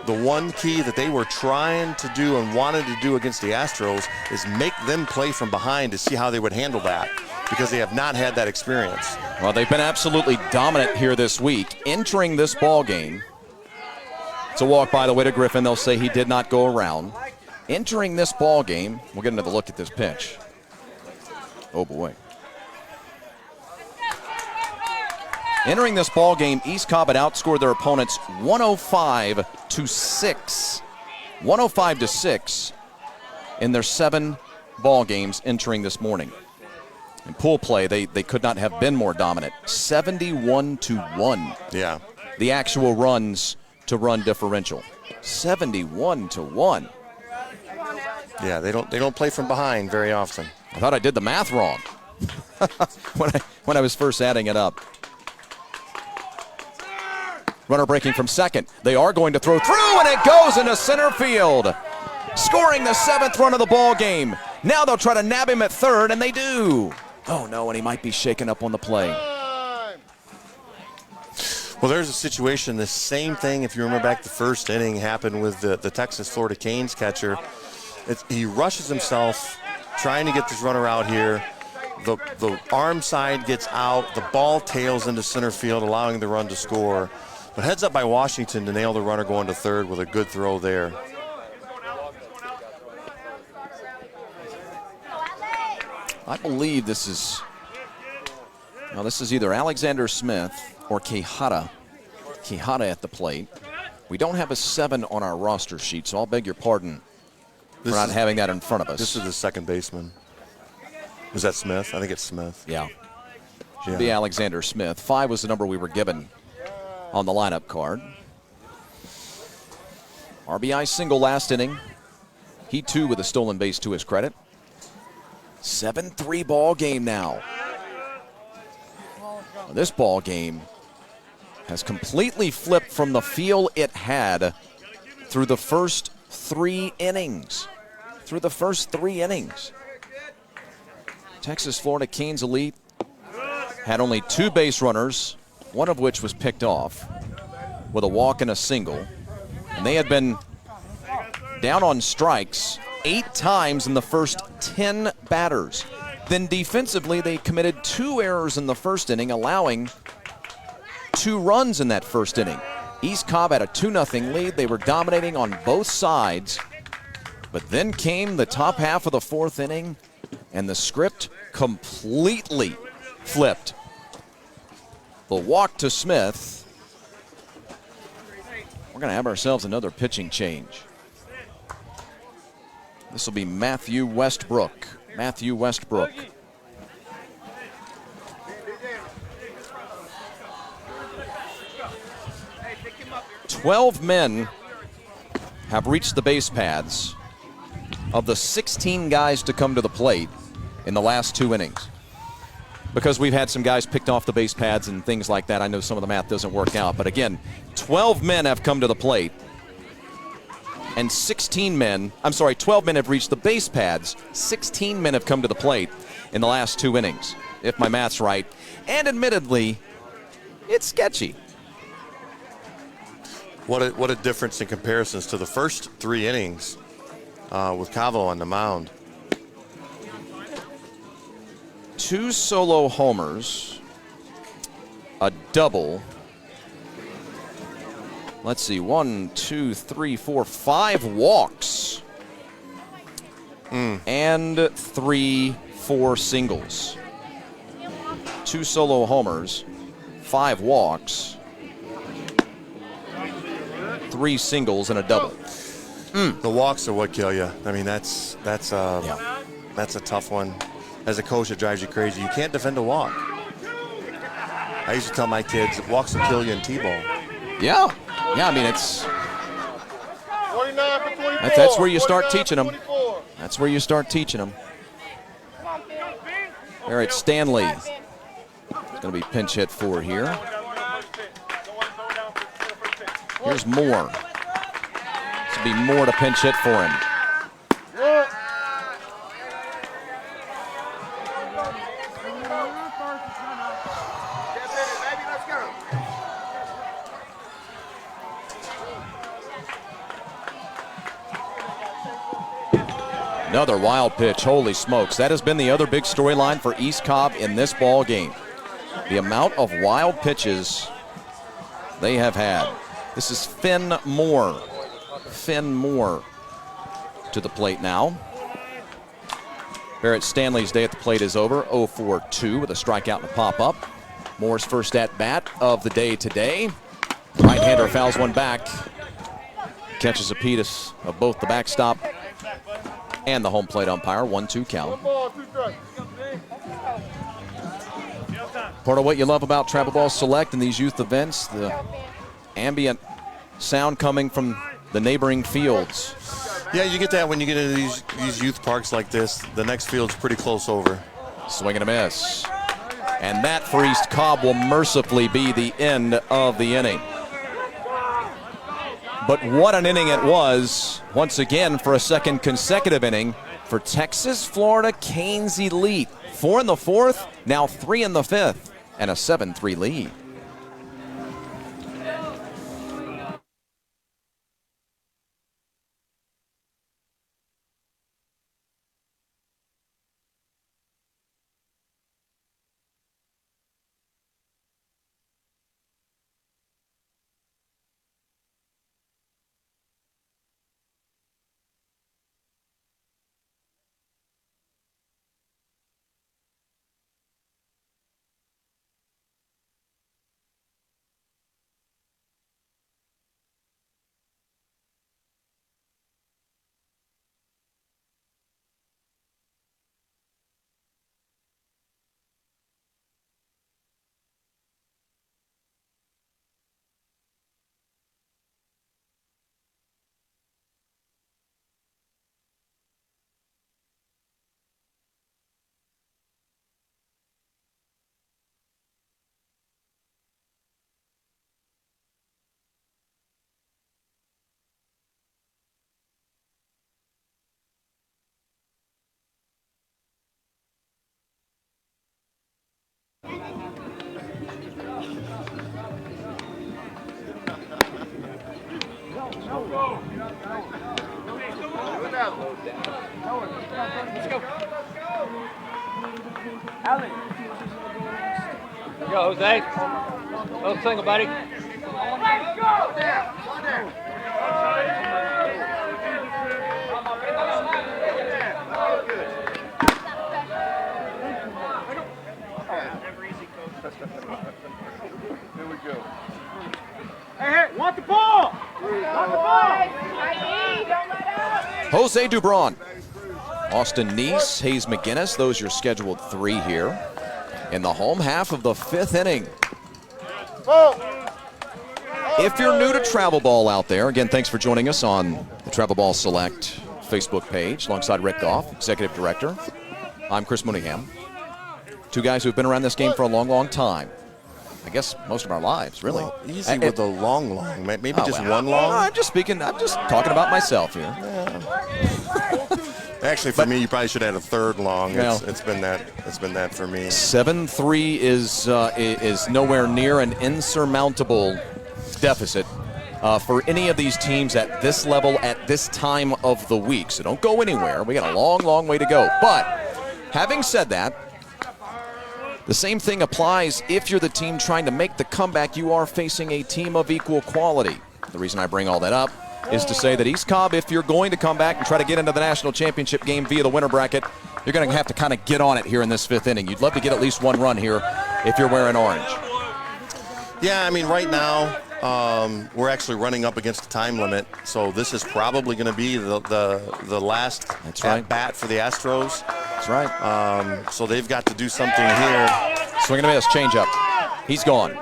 Speaker 2: the one key that they were trying to do and wanted to do against the Astros is make them play from behind to see how they would handle that, because they have not had that experience.
Speaker 1: Well, they've been absolutely dominant here this week. Entering this ball game, it's a walk, by the way, to Griffin. They'll say he did not go around. Entering this ball game, we'll get another look at this pitch. Oh, boy. Entering this ball game, East Cobb had outscored their opponents 105-6. 105-6 in their 7 ball games entering this morning. In pool play, they could not have been more dominant. 71-1.
Speaker 2: Yeah.
Speaker 1: The actual runs to run differential. 71-1.
Speaker 2: Yeah, they don't play from behind very often.
Speaker 1: I thought I did the math wrong when I was first adding it up. Runner breaking from second. They are going to throw through, and it goes into center field. Scoring the 7th run of the ball game. Now they'll try to nab him at third, and they do. Oh, no, and he might be shaken up on the play.
Speaker 2: Well, there's a situation, the same thing, if you remember back the first inning, happened with the Texas Florida Canes catcher. He rushes himself trying to get this runner out here. The arm side gets out. The ball tails into center field, allowing the run to score. But heads up by Washington to nail the runner going to third with a good throw there.
Speaker 1: I believe this is either Alexander Smith or Quijada. Quijada at the plate. We don't have a 7 on our roster sheet, so I'll beg your pardon for not having that in front of us.
Speaker 2: This is the second baseman. Is that Smith? I think it's Smith.
Speaker 1: Yeah. Should be Alexander Smith. 5 was the number we were given on the lineup card. RBI single last inning. He too with a stolen base to his credit. 7-3 ball game now. This ball game has completely flipped from the feel it had through the first 3 innings. Texas Florida Canes elite had only 2 base runners, one of which was picked off with a walk and a single. And they had been down on strikes 8 times in the first 10 batters. Then defensively, they committed 2 errors in the first inning, allowing 2 runs in that first inning. East Cobb had a 2-0 lead. They were dominating on both sides. But then came the top half of the 4th inning, and the script completely flipped. The walk to Smith. We're going to have ourselves another pitching change. This will be Matthew Westbrook. 12 men have reached the base paths of the 16 guys to come to the plate in the last 2 innings. because we've had some guys picked off the base pads and things like that. I know some of the math doesn't work out. But again, 12 men have come to the plate. And 12 men have reached the base pads. 16 men have come to the plate in the last 2 innings, if my math's right. And admittedly, it's sketchy.
Speaker 2: What a difference in comparisons to the first 3 innings with Cavo on the mound.
Speaker 1: 2 solo homers, a double. Let's see, 1, 2, 3, 4, 5 walks, and 3, 4 singles. 2 solo homers, 5 walks, 3 singles, and a double.
Speaker 2: The walks are what kill you. I mean, that's a tough one. As a coach, it drives you crazy. You can't defend a walk. I used to tell my kids, walks will kill you in T-ball.
Speaker 1: Yeah, I mean, that's where you start teaching them. That's where you start teaching them. Barrett Stanley is going to be pinch hit for here. Here's Moore. This will be Moore to pinch hit for him. Another wild pitch. Holy smokes. That has been the other big storyline for East Cobb in this ball game. The amount of wild pitches they have had. This is Finn Moore. Finn Moore to the plate now. Barrett Stanley's day at the plate is over. 0-for-2 with a strikeout and a pop-up. Moore's first at-bat of the day today. Right-hander fouls one back. Catches a piece of both the backstop and the home plate umpire. 1-2 count. Part of what you love about Travel Ball Select and these youth events, the ambient sound coming from the neighboring fields.
Speaker 2: Yeah, you get that when you get into these youth parks like this. The next field's pretty close over.
Speaker 1: Swing and a miss. And that for East Cobb will mercifully be the end of the inning. But what an inning it was, once again, for a second consecutive inning for Texas Florida Canes Elite. 4 in the 4th, now 3 in the 5th, and a 7-3 lead.
Speaker 4: Let's go. Allen. Yo, Jose. Little single, buddy. Let's go. Here we go. Hey, want the ball! Want the ball!
Speaker 1: Jose Dubron, Austin Neese, Hayes McGinnis, those are your scheduled 3 here in the home half of the 5th inning. If you're new to Travel Ball out there, again, thanks for joining us on the Travel Ball Select Facebook page alongside Rick Goff, Executive Director. I'm Chris Mooneyham. Two guys who've been around this game for a long, long time. I guess most of our lives, really.
Speaker 2: Well, easy with the long. Maybe just one
Speaker 1: No,
Speaker 2: long.
Speaker 1: I'm just talking about myself here.
Speaker 2: Actually, for me, you probably should have a third long.
Speaker 1: Well,
Speaker 2: It's been that for me.
Speaker 1: 7-3 is nowhere near an insurmountable deficit for any of these teams at this level at this time of the week. So don't go anywhere. We got a long, long way to go. But having said that, the same thing applies if you're the team trying to make the comeback. You are facing a team of equal quality. The reason I bring all that up is to say that East Cobb, if you're going to come back and try to get into the national championship game via the winner bracket, you're going to have to kind of get on it here in this 5th inning. You'd love to get at least one run here if you're wearing orange.
Speaker 2: Yeah, I mean, right now we're actually running up against the time limit, so this is probably going to be the last at bat for the Astros.
Speaker 1: That's right.
Speaker 2: So they've got to do something here.
Speaker 1: Swing and a miss, changeup. He's gone.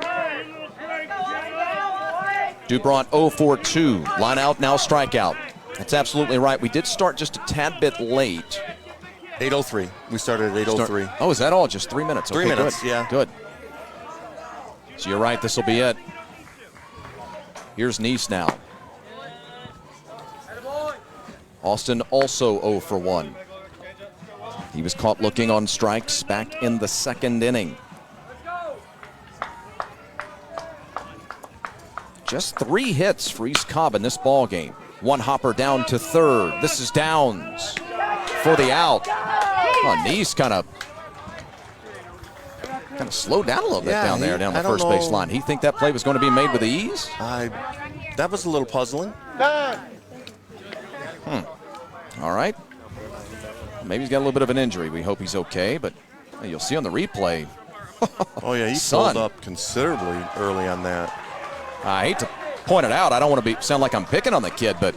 Speaker 1: Dubront 0 for 2. Line out, now strikeout. That's absolutely right. We did start just a tad bit late.
Speaker 2: 8:03. We started at 8:03.
Speaker 1: Oh, is that all? Just 3 minutes.
Speaker 2: 3 minutes,
Speaker 1: good.
Speaker 2: yeah.
Speaker 1: Good. So you're right, this will be it. Here's Neese now. Austin also 0 for 1. He was caught looking on strikes back in the 2nd inning. Just 3 hits for East Cobb in this ball game. One hopper down to 3rd. This is Downs for the out. Oh, Neese kind of slowed down a little bit down there, down the first base line. He think that play was going to be made with ease?
Speaker 2: That was a little puzzling.
Speaker 1: All right. Maybe he's got a little bit of an injury. We hope he's okay, but you'll see on the replay.
Speaker 2: Oh, yeah, he pulled up considerably early on that.
Speaker 1: I hate to point it out. I don't want to sound like I'm picking on the kid, but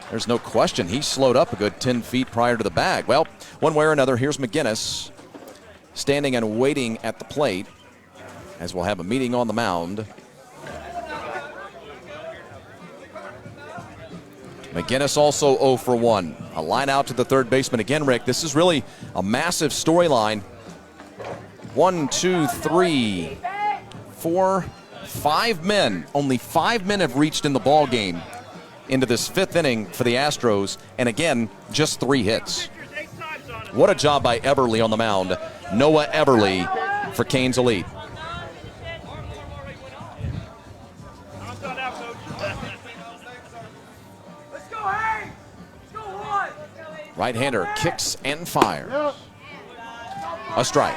Speaker 1: there's no question he slowed up a good 10 feet prior to the bag. Well, one way or another, here's McGinnis standing and waiting at the plate as we'll have a meeting on the mound. McGinnis also 0 for 1. A line out to the 3rd baseman again, Rick. This is really a massive storyline. 1, 2, 3, 4, 5 men. Only 5 men have reached in the ball game into this 5th inning for the Astros. And again, just 3 hits. What a job by Everly on the mound. Noah Everly for Canes Elite. Right-hander kicks and fires. A strike.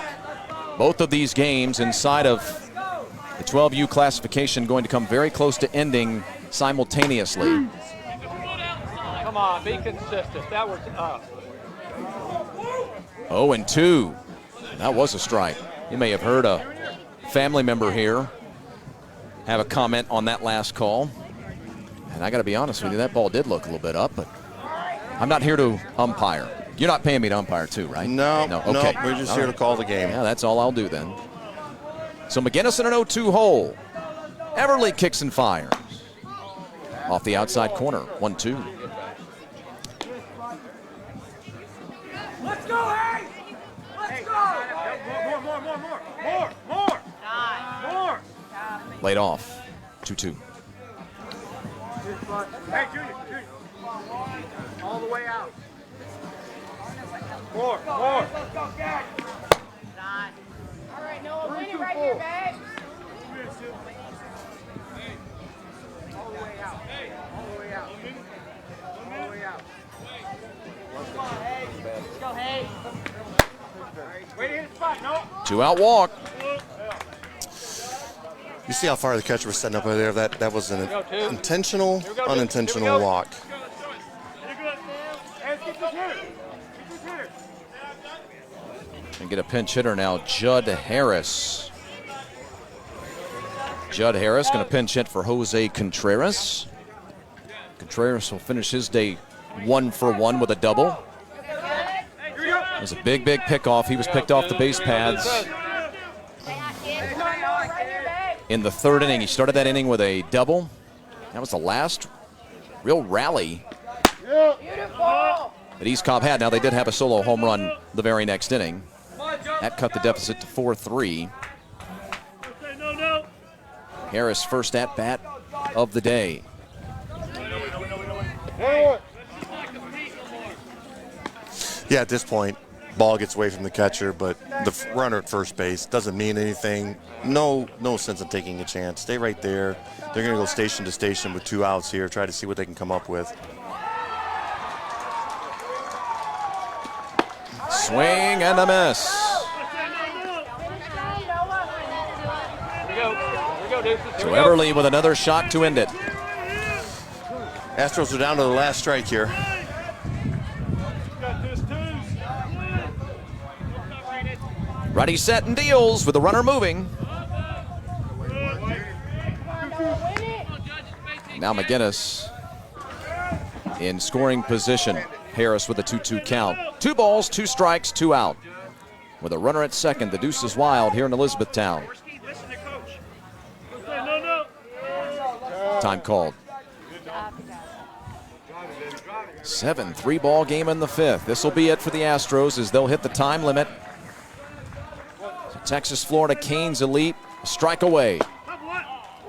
Speaker 1: Both of these games inside of the 12U classification going to come very close to ending simultaneously.
Speaker 4: Come on, be consistent. That was up.
Speaker 1: 0 and 2. That was a strike. You may have heard a family member here have a comment on that last call. And I got to be honest with you, that ball did look a little bit up, but I'm not here to umpire. You're not paying me to umpire too, right?
Speaker 2: No,
Speaker 1: okay.
Speaker 2: We're just here to call the game.
Speaker 1: Yeah, that's all I'll do then. So McGinnis in an 0-2 hole. Everly kicks and fires. Off the outside corner, 1-2.
Speaker 4: Let's go, Hank! Let's go! More!
Speaker 1: Laid off, 2-2.
Speaker 4: Hey, Junior. All the way out. More. Let's go, Gag. All right, Noah, win it right here, babe. All the way out. Let's go, Hay. Way to hit the spot, no.
Speaker 1: 2-out walk.
Speaker 2: You see how far the catcher was setting up over there? That was an intentional, unintentional walk.
Speaker 1: And get a pinch hitter now, Judd Harris. Judd Harris going to pinch hit for Jose Contreras. Contreras will finish his day 1 for 1 with a double. It was a big pickoff. He was picked off the base paths in the 3rd inning. He started that inning with a double. That was the last real rally that East Cobb had. Now they did have a solo home run the very next inning. That cut the deficit to 4-3. Harris first at bat of the day.
Speaker 2: Yeah, at this point, ball gets away from the catcher, but the runner at first base doesn't mean anything. No sense in taking a chance. Stay right there. They're going to go station to station with 2 outs here, try to see what they can come up with.
Speaker 1: Swing and a miss. So Everly with another shot to end it.
Speaker 2: Astros are down to the last strike here.
Speaker 1: Ready, set, and deals with the runner moving. Now McGinnis in scoring position. Harris with a 2-2 count. 2 balls, 2 strikes, 2 out. With a runner at second, the deuce is wild here in Elizabethtown. Time called. 7-3 ball game in the 5th. This will be it for the Astros as they'll hit the time limit. Texas Florida Canes elite, strike away.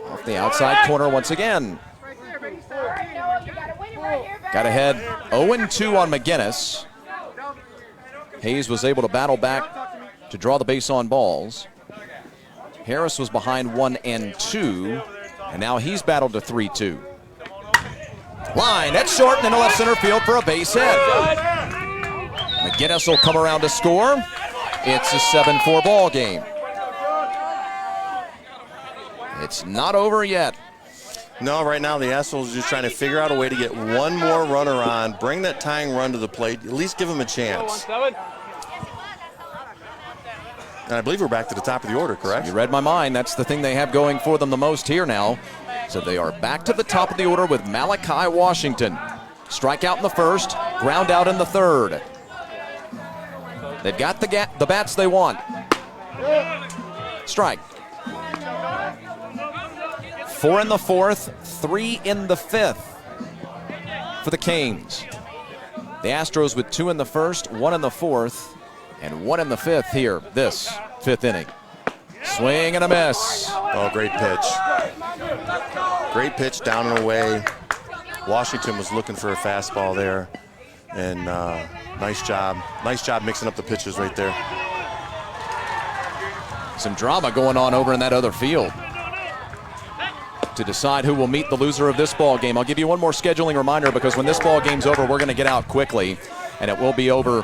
Speaker 1: Off the outside corner once again. Got ahead 0-2 on McGinnis. Hayes was able to battle back to draw the base on balls. Harris was behind 1-2, and now he's battled to 3-2. Line, that's short and in the left center field for a base hit. McGinnis will come around to score. It's a 7-4 ball game. It's not over yet.
Speaker 2: No, right now the Astros are just trying to figure out a way to get one more runner on, bring that tying run to the plate, at least give them a chance. And I believe we're back to the top of the order, correct?
Speaker 1: You read my mind. That's the thing they have going for them the most here now. So they are back to the top of the order with Malachi Washington. Strikeout in the first, ground out in the third. They've got the bats they want. Strike. 4 in the 4th, 3 in the 5th for the Canes. The Astros with 2 in the 1st, 1 in the 4th, and 1 in the 5th here, this 5th inning. Swing and a miss.
Speaker 2: Oh, great pitch. Great pitch down and away. Washington was looking for a fastball there. And nice job. Nice job mixing up the pitches right there.
Speaker 1: Some drama going on over in that other field to decide who will meet the loser of this ball game. I'll give you one more scheduling reminder because when this ball game's over, we're going to get out quickly, and it will be over.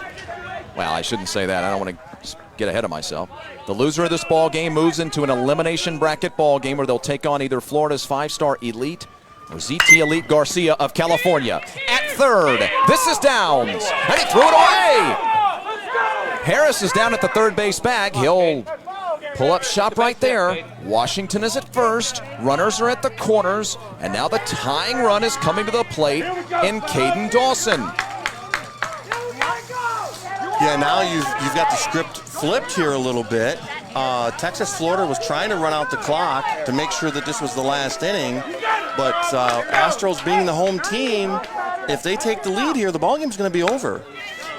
Speaker 1: Well, I shouldn't say that. I don't want to get ahead of myself. The loser of this ball game moves into an elimination bracket ball game where they'll take on either Florida's 5-star elite or ZT Elite Garcia of California. At third, this is Downs, and he threw it away. Harris is down at the third base bag. He'll pull up shop right there. Washington is at first. Runners are at the corners, and now the tying run is coming to the plate in Caden Dawson.
Speaker 2: Yeah, now you've got the script flipped here a little bit. Texas Florida was trying to run out the clock to make sure that this was the last inning, but Astros being the home team, if they take the lead here, the ballgame's going to be over.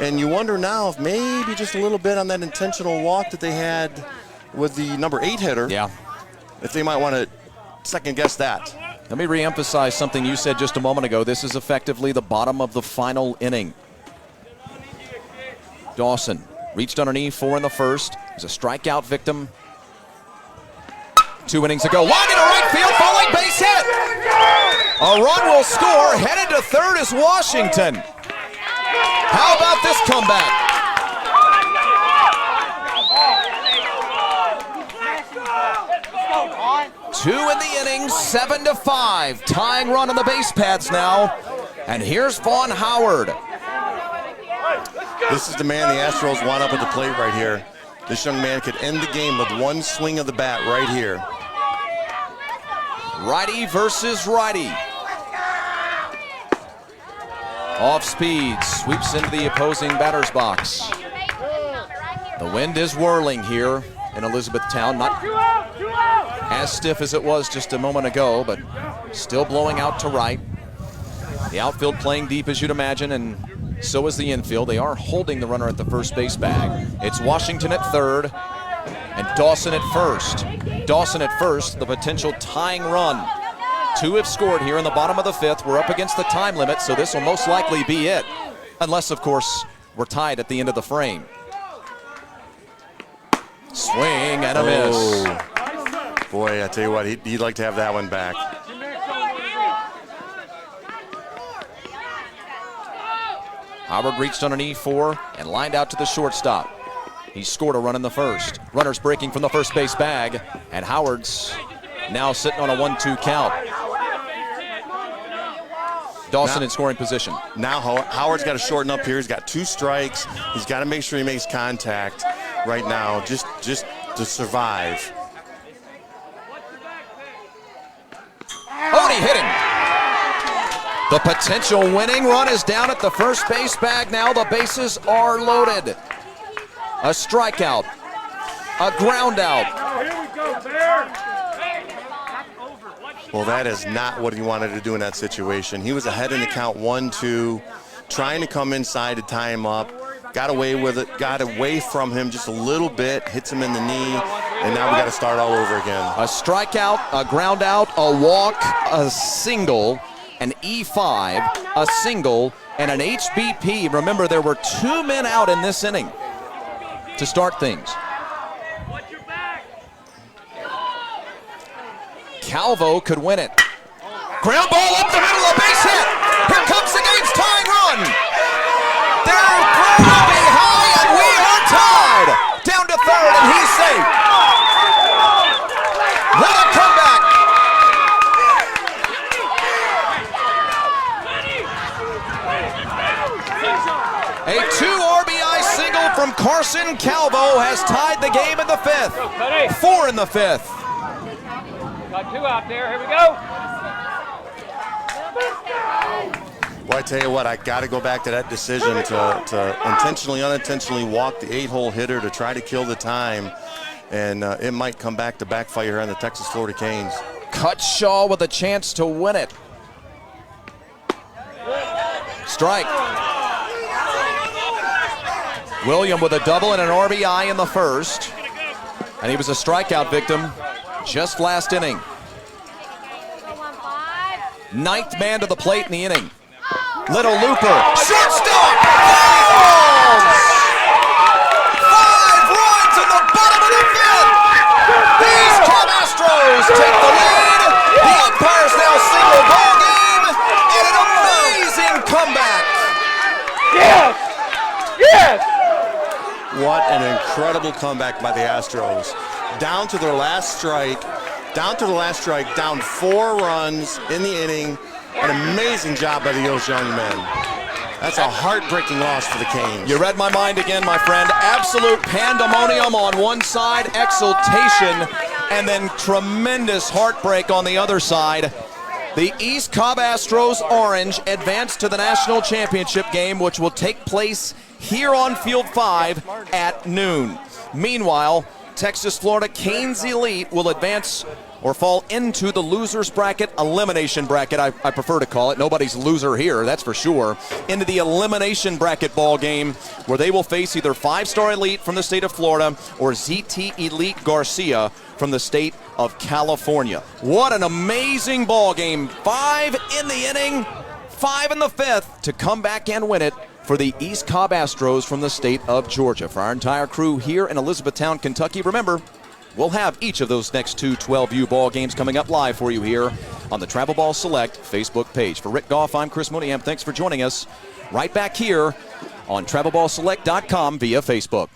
Speaker 2: And you wonder now if maybe just a little bit on that intentional walk that they had with the number 8 hitter, if they might want to second guess that.
Speaker 1: Let me reemphasize something you said just a moment ago. This is effectively the bottom of the final inning. Dawson reached underneath, 4 in the first. He's a strikeout victim 2 innings ago. Long into right field, falling base hit. A run will score. Headed to third is Washington. How about this comeback? Two in the inning, 7-5. Tying run on the base pads now. And here's Vaughn Howard.
Speaker 2: This is the man the Astros want up at the plate right here. This young man could end the game with one swing of the bat right here.
Speaker 1: Righty versus righty. Off speed, sweeps into the opposing batter's box. The wind is whirling here in Elizabethtown. Not as stiff as it was just a moment ago, but still blowing out to right. The outfield playing deep, as you'd imagine, and So is the infield. They are holding the runner at the first base bag. It's Washington at third and Dawson at first. Dawson at first, the potential tying run. 2 have scored here in the bottom of the 5th. We're up against the time limit, so this will most likely be it. Unless, of course, we're tied at the end of the frame. Swing and a miss.
Speaker 2: Boy, I tell you what, he'd like to have that one back.
Speaker 1: Howard reached on an E4 and lined out to the shortstop. He scored a run in the first. Runners breaking from the first base bag, and Howard's now sitting on a 1-2 count. Dawson in scoring position.
Speaker 2: Now Howard's got to shorten up here. He's got 2 strikes. He's got to make sure he makes contact right now just to survive.
Speaker 1: Oh, and he hit him. The potential winning run is down at the first base bag now. The bases are loaded. A strikeout. A ground out.
Speaker 2: Well, that is not what he wanted to do in that situation. He was ahead in the count 1-2, trying to come inside to tie him up. Got away with it, got away from him just a little bit, hits him in the knee, and now we got to start all over again.
Speaker 1: A strikeout, a ground out, a walk, a single, an E5, a single, and an HBP. Remember, there were 2 men out in this inning to start things. Calvo could win it. Ground ball up the middle, a base hit. Here comes the game's tying run. They're thrown be high, and we are tied. Down to third, and he's safe. What a comeback. A 2 RBI single from Carson Calvo has tied the game in the 5th. 4 in the 5th.
Speaker 4: Got 2 out there. Here we go.
Speaker 2: Well, I tell you what, I got to go back to that decision to intentionally, unintentionally walk the 8-hole hitter to try to kill the time, and it might come back to backfire on the Texas Florida Canes.
Speaker 1: Cutshaw with a chance to win it. Strike. William with a double and an RBI in the first, and he was a strikeout victim just last inning. 9th man to the plate in the inning. Little looper, shortstop, falls! 5 runs in the bottom of the 5th. These Astros take the lead. The umpires now single ball game, and an amazing comeback.
Speaker 4: Yes! Yes!
Speaker 2: What an incredible comeback by the Astros. Down to their last strike, down 4 runs in the inning. An amazing job by those young men. That's a heartbreaking loss for the Canes.
Speaker 1: You read my mind again, my friend. Absolute pandemonium on one side, exultation, and then tremendous heartbreak on the other side. The East Cobb Astros Orange advance to the national championship game, which will take place here on Field 5 at noon. Meanwhile, Texas Florida Canes Elite will advance or fall into the losers bracket, elimination bracket, I prefer to call it. Nobody's loser here, that's for sure. Into the elimination bracket ball game, where they will face either 5-star Elite from the state of Florida or ZT Elite Garcia from the state of California. What an amazing ball game. 5 in the inning, 5 in the 5th to come back and win it for the East Cobb Astros from the state of Georgia. For our entire crew here in Elizabethtown, Kentucky, remember, we'll have each of those next 2 12U ball games coming up live for you here on the Travel Ball Select Facebook page. For Rick Goff, I'm Chris Mooneyham. Thanks for joining us right back here on TravelBallSelect.com via Facebook.